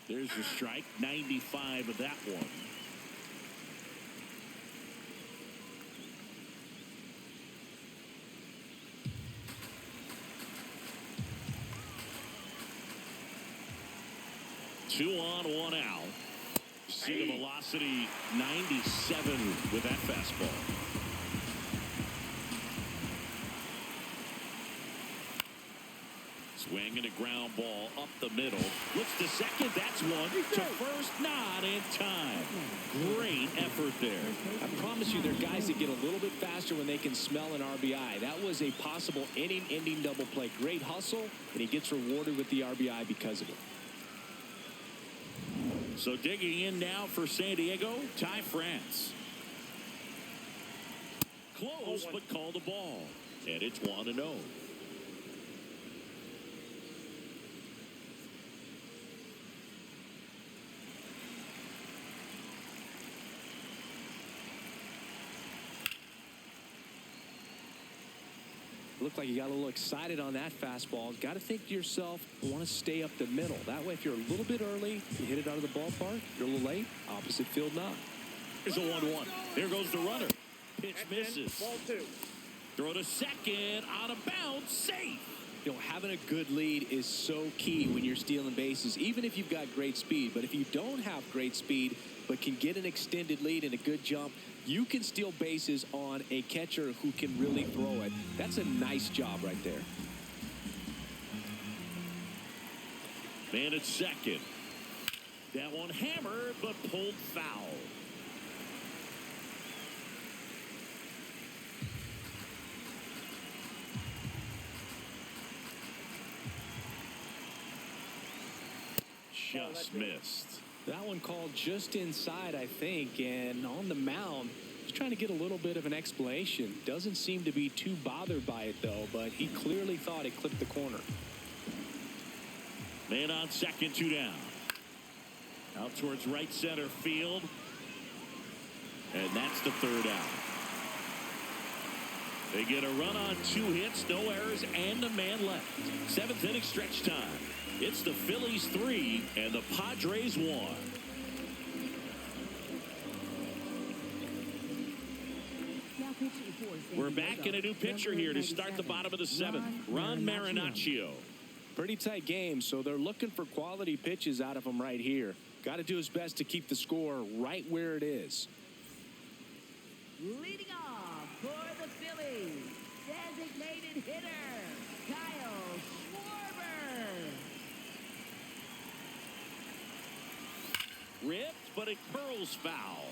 [SPEAKER 1] There's the strike, 95 of that one. Two on, one out. See the velocity, 97 with that fastball. Swing and a ground ball up the middle. Looks to second. That's one. To first, not in time. Great effort there.
[SPEAKER 2] I promise you, there are guys that get a little bit faster when they can smell an RBI. That was a possible inning-ending double play. Great hustle, and he gets rewarded with the RBI because of it.
[SPEAKER 1] So digging in now for San Diego, Ty France. Close, but called the ball. And it's 1-0.
[SPEAKER 2] Looked like you got a little excited on that fastball. Got to think to yourself, I want to stay up the middle. That way, if you're a little bit early, you hit it out of the ballpark. If you're a little late, opposite field not.
[SPEAKER 1] Here's a 1-1. There goes the runner. Pitch misses.
[SPEAKER 4] Ball 2.
[SPEAKER 1] Throw to second. Out of bounds. Safe.
[SPEAKER 2] You know, having a good lead is so key when you're stealing bases, even if you've got great speed. But if you don't have great speed, but can get an extended lead and a good jump, you can steal bases on a catcher who can really throw it. That's a nice job right there.
[SPEAKER 1] Man at second. That one hammered, but pulled foul. Just missed.
[SPEAKER 2] That one called just inside, I think, and on the mound, he's trying to get a little bit of an explanation. Doesn't seem to be too bothered by it, though, but he clearly thought it clipped the corner.
[SPEAKER 1] Man on second, 2 down. Out towards right center field. And that's the 3rd out. They get a run on 2 hits, no errors, and a man left. 7th inning stretch time. It's the Phillies 3 and the Padres 1. We're back in a new pitcher here to start the bottom of the 7th. Ron Marinaccio.
[SPEAKER 2] Pretty tight game, so they're looking for quality pitches out of him right here. Got to do his best to keep the score right where it is.
[SPEAKER 3] Leading off for the Phillies, designated hitter, Kyle Schwarber.
[SPEAKER 1] Ripped, but it curls foul.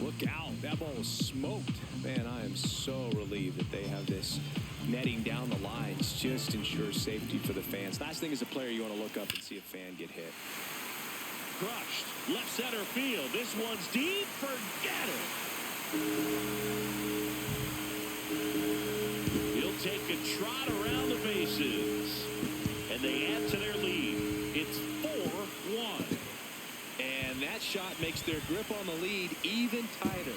[SPEAKER 2] Look out. That ball was smoked. Man, I am so relieved that they have this netting down the lines. Just ensures safety for the fans. Last thing as a player, you want to look up and see a fan get hit.
[SPEAKER 1] Crushed. Left center field. This one's deep. Forget it. He'll take a trot around the bases. And they add to their lead. It's 4-1.
[SPEAKER 2] And that shot makes their grip on the lead even tighter.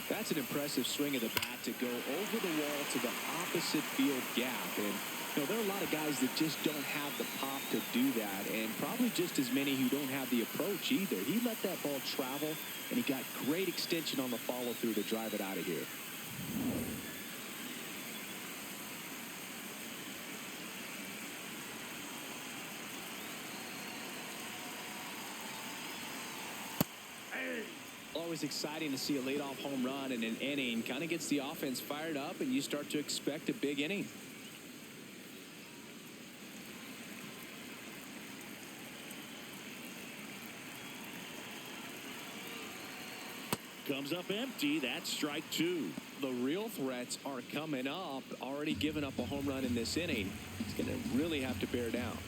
[SPEAKER 2] That's an impressive swing of the bat to go over the wall to the opposite field gap. And you know, there are a lot of guys that just don't have the pop to do that, and probably just as many who don't have the approach either. He let that ball travel, and he got great extension on the follow-through to drive it out of here. Always exciting to see a leadoff home run in an inning. Kind of gets the offense fired up, and you start to expect a big inning.
[SPEAKER 1] Comes up empty. That's strike 2.
[SPEAKER 2] The real threats are coming up. Already given up a home run in this inning. He's going to really have to bear down.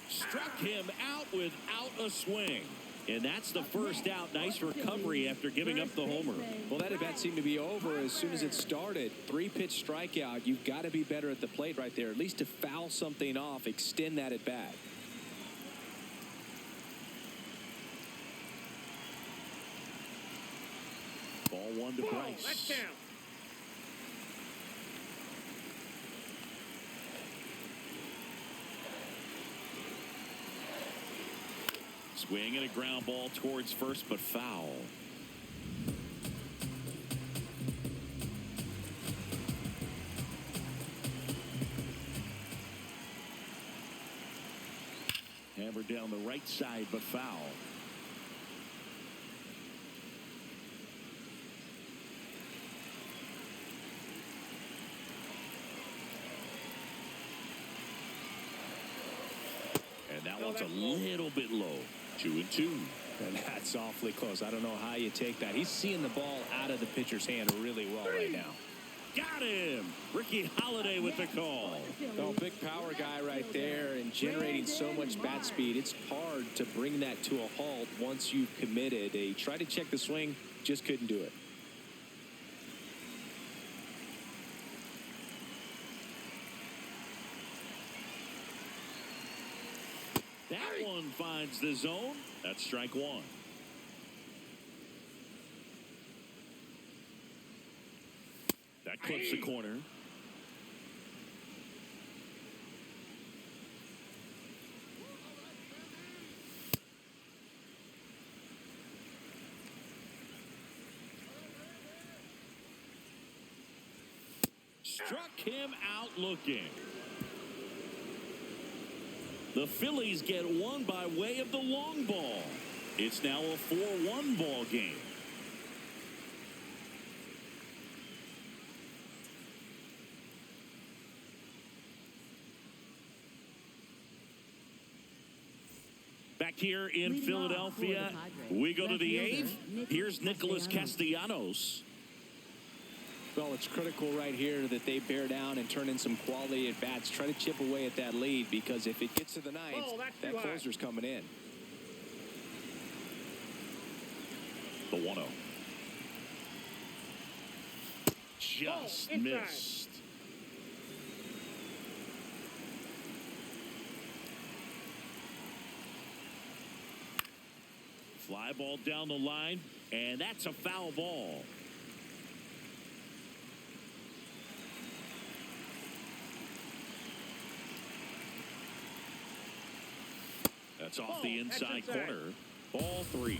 [SPEAKER 1] Struck him out without a swing. And that's the first out. Nice recovery after giving up the homer.
[SPEAKER 2] Well, that at bat seemed to be over as soon as it started. 3-pitch strikeout. You've got to be better at the plate right there. At least to foul something off, extend that at bat.
[SPEAKER 1] Ball 1 to Bryce.
[SPEAKER 4] That's down.
[SPEAKER 1] Swing and a ground ball towards first, but foul. Hammered down down the right side, but foul. And that one's a little bit low. 2-2.
[SPEAKER 2] And that's awfully close. I don't know how you take that. He's seeing the ball out of the pitcher's hand really well right now.
[SPEAKER 1] Got him. Ricky Holiday with the call.
[SPEAKER 2] Oh, big power guy right there and generating so much bat speed. It's hard to bring that to a halt once you've committed. He tried to check the swing, just couldn't do it.
[SPEAKER 1] That one finds the zone. That's strike one. That clips the corner. Struck him out looking. The Phillies get one by way of the long ball. It's now a 4-1 ball game. Back here in Philadelphia, we go to the eighth. Here's Nicholas Castellanos.
[SPEAKER 2] Well, it's critical right here that they bear down and turn in some quality at bats. Try to chip away at that lead, because if it gets to the ninth, that closer's coming in.
[SPEAKER 1] The 1-0. Just missed. Fly ball down the line, and that's a foul ball. That's off the inside corner. Ball 3.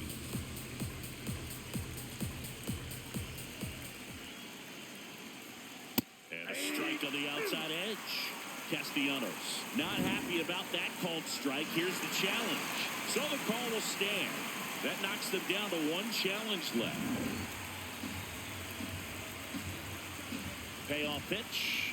[SPEAKER 1] And a strike on the outside edge. Castellanos not happy about that called strike. Here's the challenge. So the call will stand. That knocks them down to one challenge left. Payoff pitch.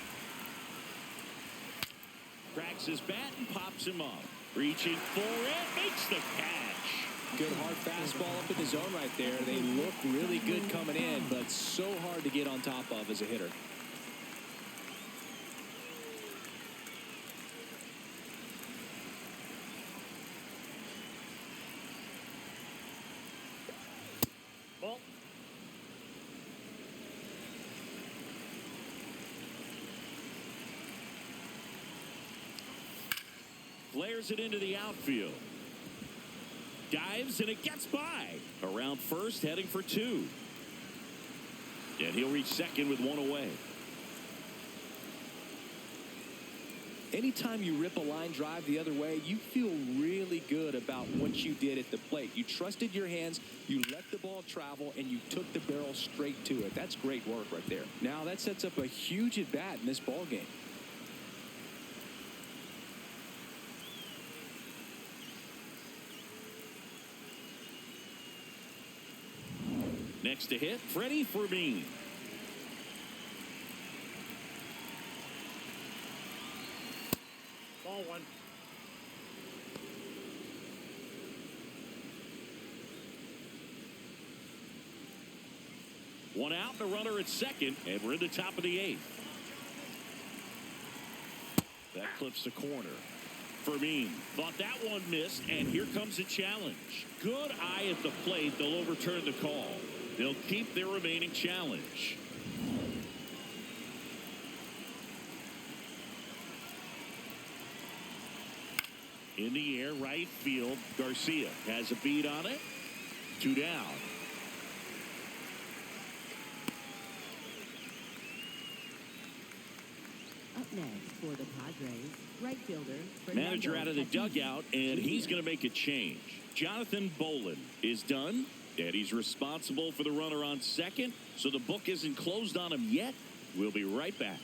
[SPEAKER 1] Cracks his bat and pops him up. Reaching for it, makes the catch.
[SPEAKER 2] Good hard fastball up in the zone right there. They look really good coming in, but so hard to get on top of as a hitter.
[SPEAKER 4] Ball.
[SPEAKER 1] Flares it into the outfield. Dives and it gets by. Around first, heading for 2. And he'll reach second with 1 away.
[SPEAKER 2] Anytime you rip a line drive the other way, you feel really good about what you did at the plate. You trusted your hands, you let the ball travel, and you took the barrel straight to it. That's great work right there. Now that sets up a huge at bat in this ball game.
[SPEAKER 1] Next to hit, Freddie Fermin.
[SPEAKER 4] Ball 1.
[SPEAKER 1] One out, and a runner at second, and we're in the top of the 8th. That clips the corner. Fermin thought that one missed, and here comes a challenge. Good eye at the plate. They'll overturn the call. They'll keep their remaining challenge. In the air, right field. Garcia has a beat on it. 2 down.
[SPEAKER 3] Up next for the Padres, right fielder.
[SPEAKER 1] Manager out of the dugout, and he's going to make a change. Jonathan Bolin is done, and he's responsible for the runner on second, so the book isn't closed on him yet. We'll be right back.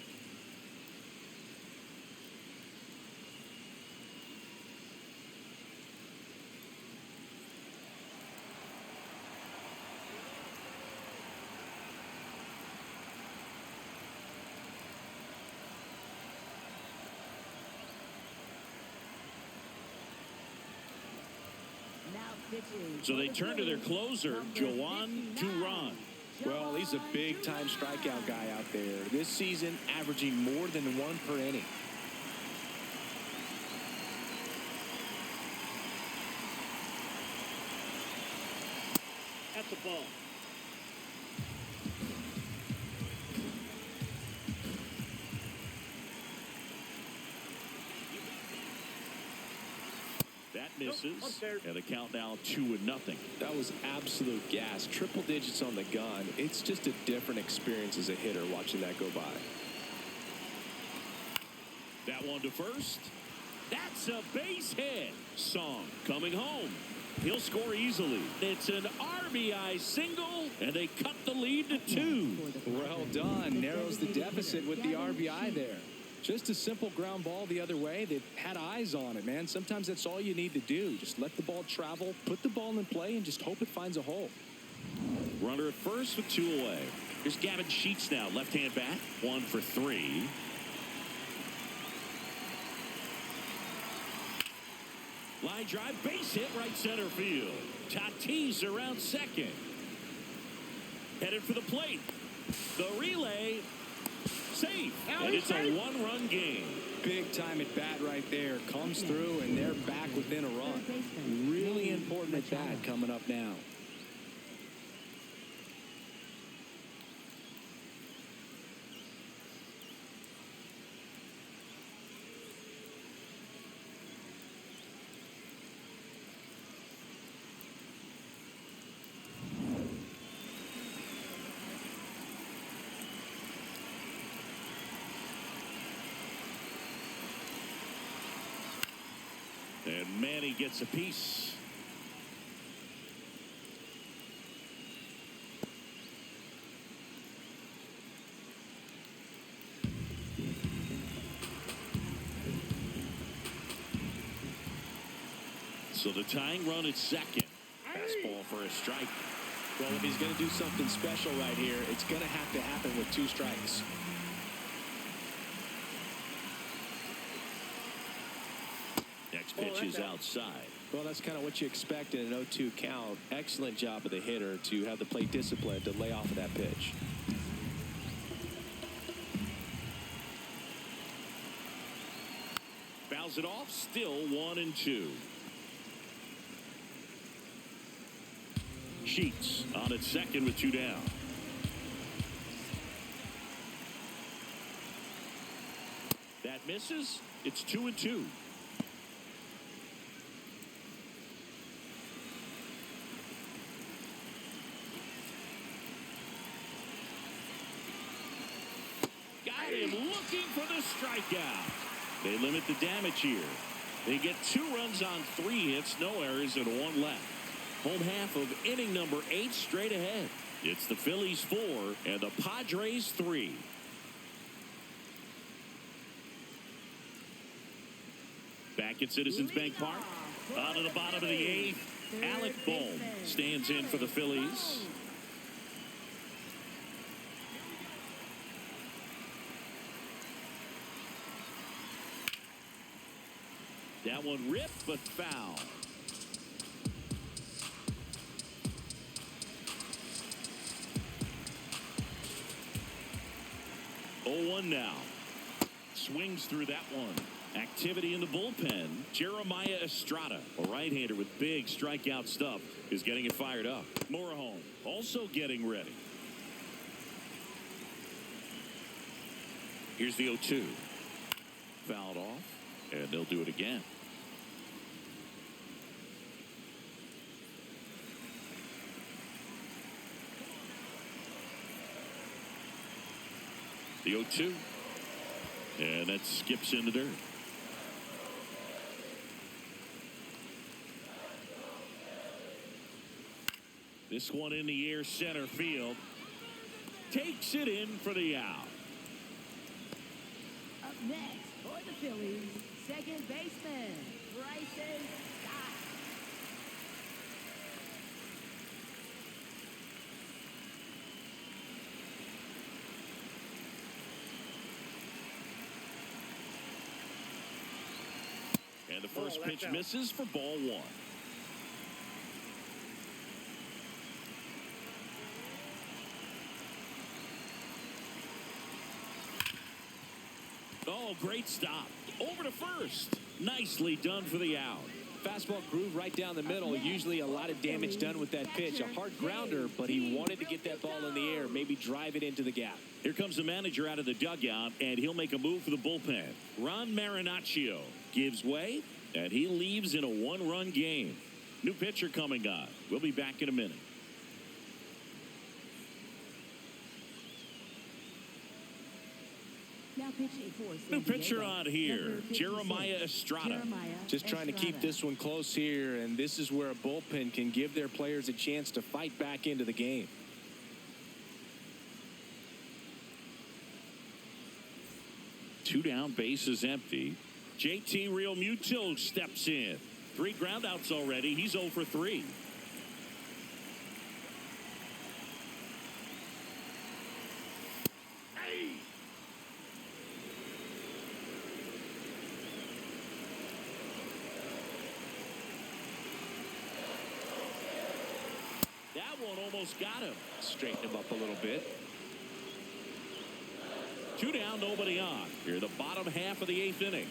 [SPEAKER 1] So they turn to their closer, Joan Duran.
[SPEAKER 2] Well, he's a big-time strikeout guy out there. This season, averaging more than one per inning.
[SPEAKER 4] That's a ball.
[SPEAKER 1] That misses.
[SPEAKER 4] Nope,
[SPEAKER 1] And the count now 2-0.
[SPEAKER 2] That was absolute gas. Triple digits on the gun. It's just a different experience as a hitter watching that go by.
[SPEAKER 1] That one to first. That's a base hit. Song coming home. He'll score easily. It's an RBI single, and they cut the lead to 2.
[SPEAKER 2] Well done. Narrows the deficit with the RBI there. Just a simple ground ball the other way. They had eyes on it, man. Sometimes that's all you need to do. Just let the ball travel, put the ball in play, and just hope it finds a hole.
[SPEAKER 1] Runner at first with 2 away. Here's Gavin Sheets now. Left-hand bat. 1 for 3. Line drive, base hit, right center field. Tatis around second. Headed for the plate. The relay, safe. And it's a 1-run game.
[SPEAKER 2] Big time at bat right there. Comes through, and they're back within a run. Really important at bat coming up now.
[SPEAKER 1] And Manny gets a piece. So the tying run at second. Fastball for a strike.
[SPEAKER 2] Well, if he's going to do something special right here, it's going to have to happen with 2 strikes.
[SPEAKER 1] Next pitch is outside.
[SPEAKER 2] Well, that's kind of what you expect in an 0-2 count. Excellent job of the hitter to have the plate discipline to lay off of that pitch.
[SPEAKER 1] Fouls it off. Still 1-2. Sheets on at second with 2 down. That misses. It's 2-2. Got him looking for the strikeout. They limit the damage here. They get 2 runs on 3 hits, no errors, and 1 left. Home half of inning number 8 straight ahead. It's the Phillies 4 and the Padres 3. Back at Citizens Bank Park. On to the bottom of the 8th. Alec Bohm stands in for the Phillies. That one ripped, but foul. Oh, 1 now. Swings through that one. Activity in the bullpen. Jeremiah Estrada, a right-hander with big strikeout stuff, is getting it fired up. Morejon also getting ready. Here's the 0-2. Fouled off, and they'll do it again. The 0-2. And that skips in the dirt. This one in the air, center field. Takes it in for the out.
[SPEAKER 3] Up next for the Phillies, second baseman, Bryson Stott.
[SPEAKER 1] And the first pitch misses for ball 1. Oh, great stop. Over to first. Nicely done for the out.
[SPEAKER 2] Fastball groove right down the middle. Usually a lot of damage done with that pitch. A hard grounder, but he wanted to get that ball in the air, maybe drive it into the gap.
[SPEAKER 1] Here comes the manager out of the dugout, and he'll make a move for the bullpen. Ron Marinaccio gives way, and he leaves in a one-run game. New pitcher coming on. We'll be back in a minute.
[SPEAKER 3] Now pitching for
[SPEAKER 1] New
[SPEAKER 3] San
[SPEAKER 1] pitcher
[SPEAKER 3] Diego,
[SPEAKER 1] on here,
[SPEAKER 3] number 56,
[SPEAKER 1] Jeremiah Estrada.
[SPEAKER 2] Just trying to keep this one close here, and this is where a bullpen can give their players a chance to fight back into the game.
[SPEAKER 1] Two down, bases empty. JT Realmuto steps in. 3 groundouts already. He's 0 for 3. That one almost got him.
[SPEAKER 2] Straighten him up a little bit.
[SPEAKER 1] 2 down, nobody on. Here, the bottom half of the 8th inning.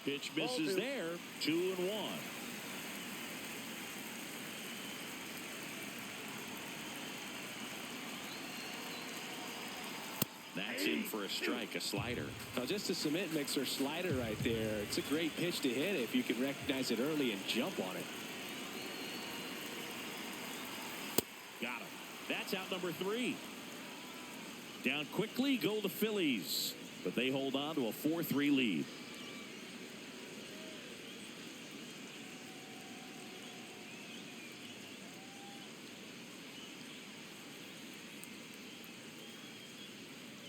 [SPEAKER 1] Pitch misses there. 2-1. That's in for a strike, a slider.
[SPEAKER 2] Now, just a cement mixer slider right there. It's a great pitch to hit if you can recognize it early and jump on it.
[SPEAKER 1] Got him. That's out number 3. Down quickly go the Phillies, but they hold on to a 4-3 lead.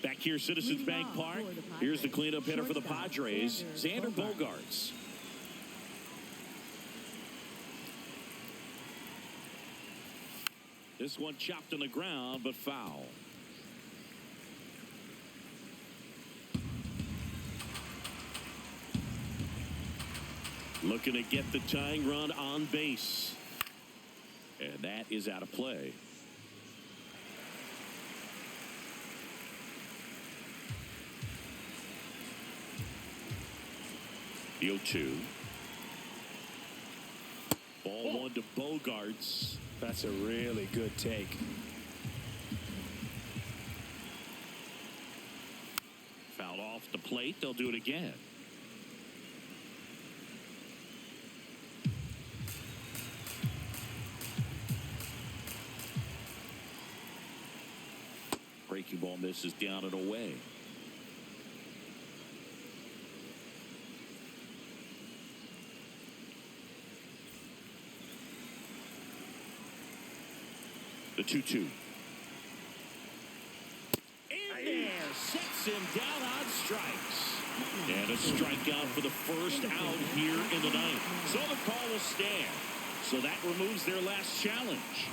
[SPEAKER 1] Back here, Citizens Bank Park. Here's the cleanup hitter for the Padres, Xander Bogaerts. This one chopped on the ground, but foul. Looking to get the tying run on base. And that is out of play. The 0-2. Ball 1 to Bogaerts.
[SPEAKER 2] That's a really good take.
[SPEAKER 1] Fouled off the plate. They'll do it again. Breaking ball misses down and away. The 2-2. In there, sets him down on strikes. And a strikeout for the first out here in the ninth. So the call will stand. So that removes their last challenge.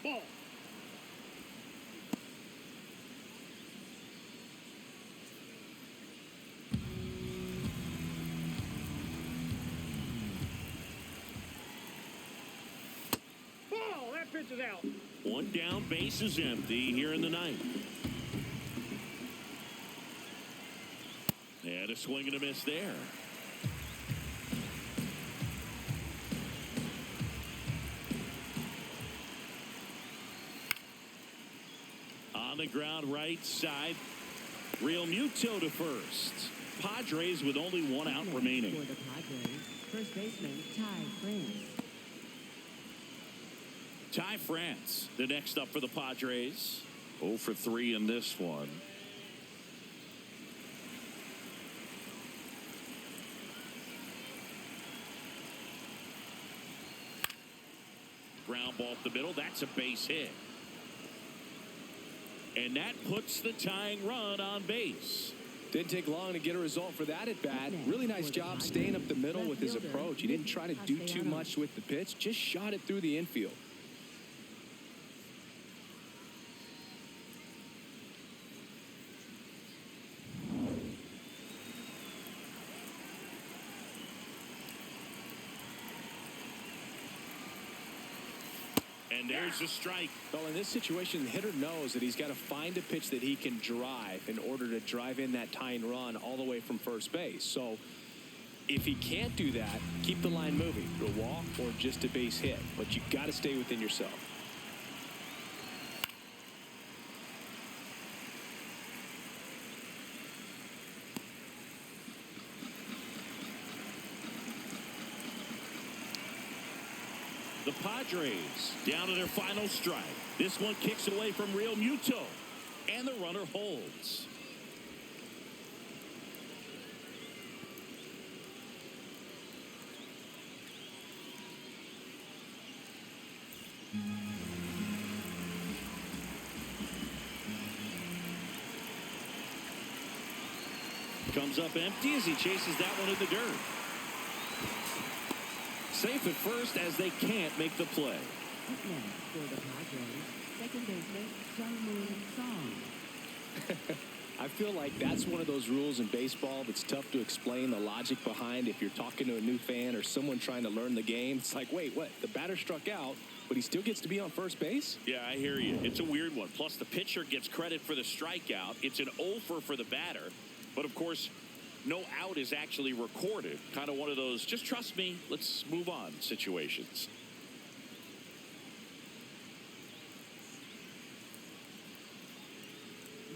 [SPEAKER 1] Ball.
[SPEAKER 4] Pitch is out.
[SPEAKER 1] 1 down, base is empty here in the ninth. And a swing and a miss there. On the ground, right side. Realmuto to first. Padres with only 1 out remaining.
[SPEAKER 3] For the Padres, first baseman Ty France.
[SPEAKER 1] Ty France, the next up for the Padres. 0 for 3 in this one. Ground ball up the middle. That's a base hit. And that puts the tying run on base.
[SPEAKER 2] Didn't take long to get a result for that at bat. Really nice job staying up the middle with his approach. He didn't try to do too much with the pitch. Just shot it through the infield.
[SPEAKER 1] And there's a strike.
[SPEAKER 2] Well, in this situation, the hitter knows that he's got to find a pitch that he can drive in order to drive in that tying run all the way from first base. So if he can't do that, keep the line moving to a walk or just a base hit. But you got to stay within yourself.
[SPEAKER 1] The Padres down to their final strike. This one kicks away from Real Muto. And the runner holds. Comes up empty as he chases that one in the dirt. Safe at first as they can't make the play.
[SPEAKER 3] Up next for the Padres, second baseman Sung-Moon Song.
[SPEAKER 2] I feel like that's one of those rules in baseball that's tough to explain the logic behind if you're talking to a new fan or someone trying to learn the game. It's like, wait, what? The batter struck out, but he still gets to be on first base?
[SPEAKER 1] Yeah, I hear you. It's a weird one. Plus, the pitcher gets credit for the strikeout. It's an 0 for the batter. But, of course, no out is actually recorded. Kind of one of those, just trust me, let's move on situations.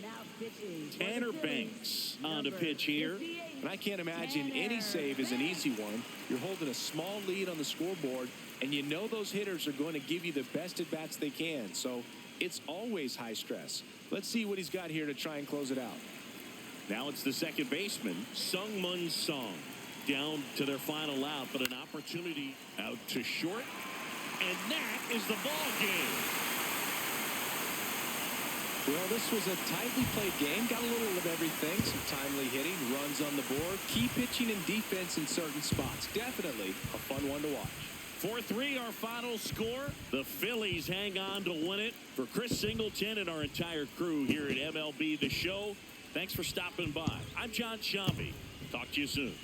[SPEAKER 3] Now pitching.
[SPEAKER 1] Tanner Banks on the pitch here.
[SPEAKER 2] And I can't imagine any save is an easy one. You're holding a small lead on the scoreboard, and you know those hitters are going to give you the best at-bats they can. So it's always high stress. Let's see what he's got here to try and close it out.
[SPEAKER 1] Now it's the second baseman, Sung-Moon Song. Down to their final out, but an opportunity out to short. And that is the ball game.
[SPEAKER 2] Well, this was a tightly played game. Got a little of everything. Some timely hitting, runs on the board, key pitching and defense in certain spots. Definitely a fun one to watch.
[SPEAKER 1] 4-3 our final score. The Phillies hang on to win it. For Chris Singleton and our entire crew here at MLB The Show, thanks for stopping by. I'm John Shambi. Talk to you soon.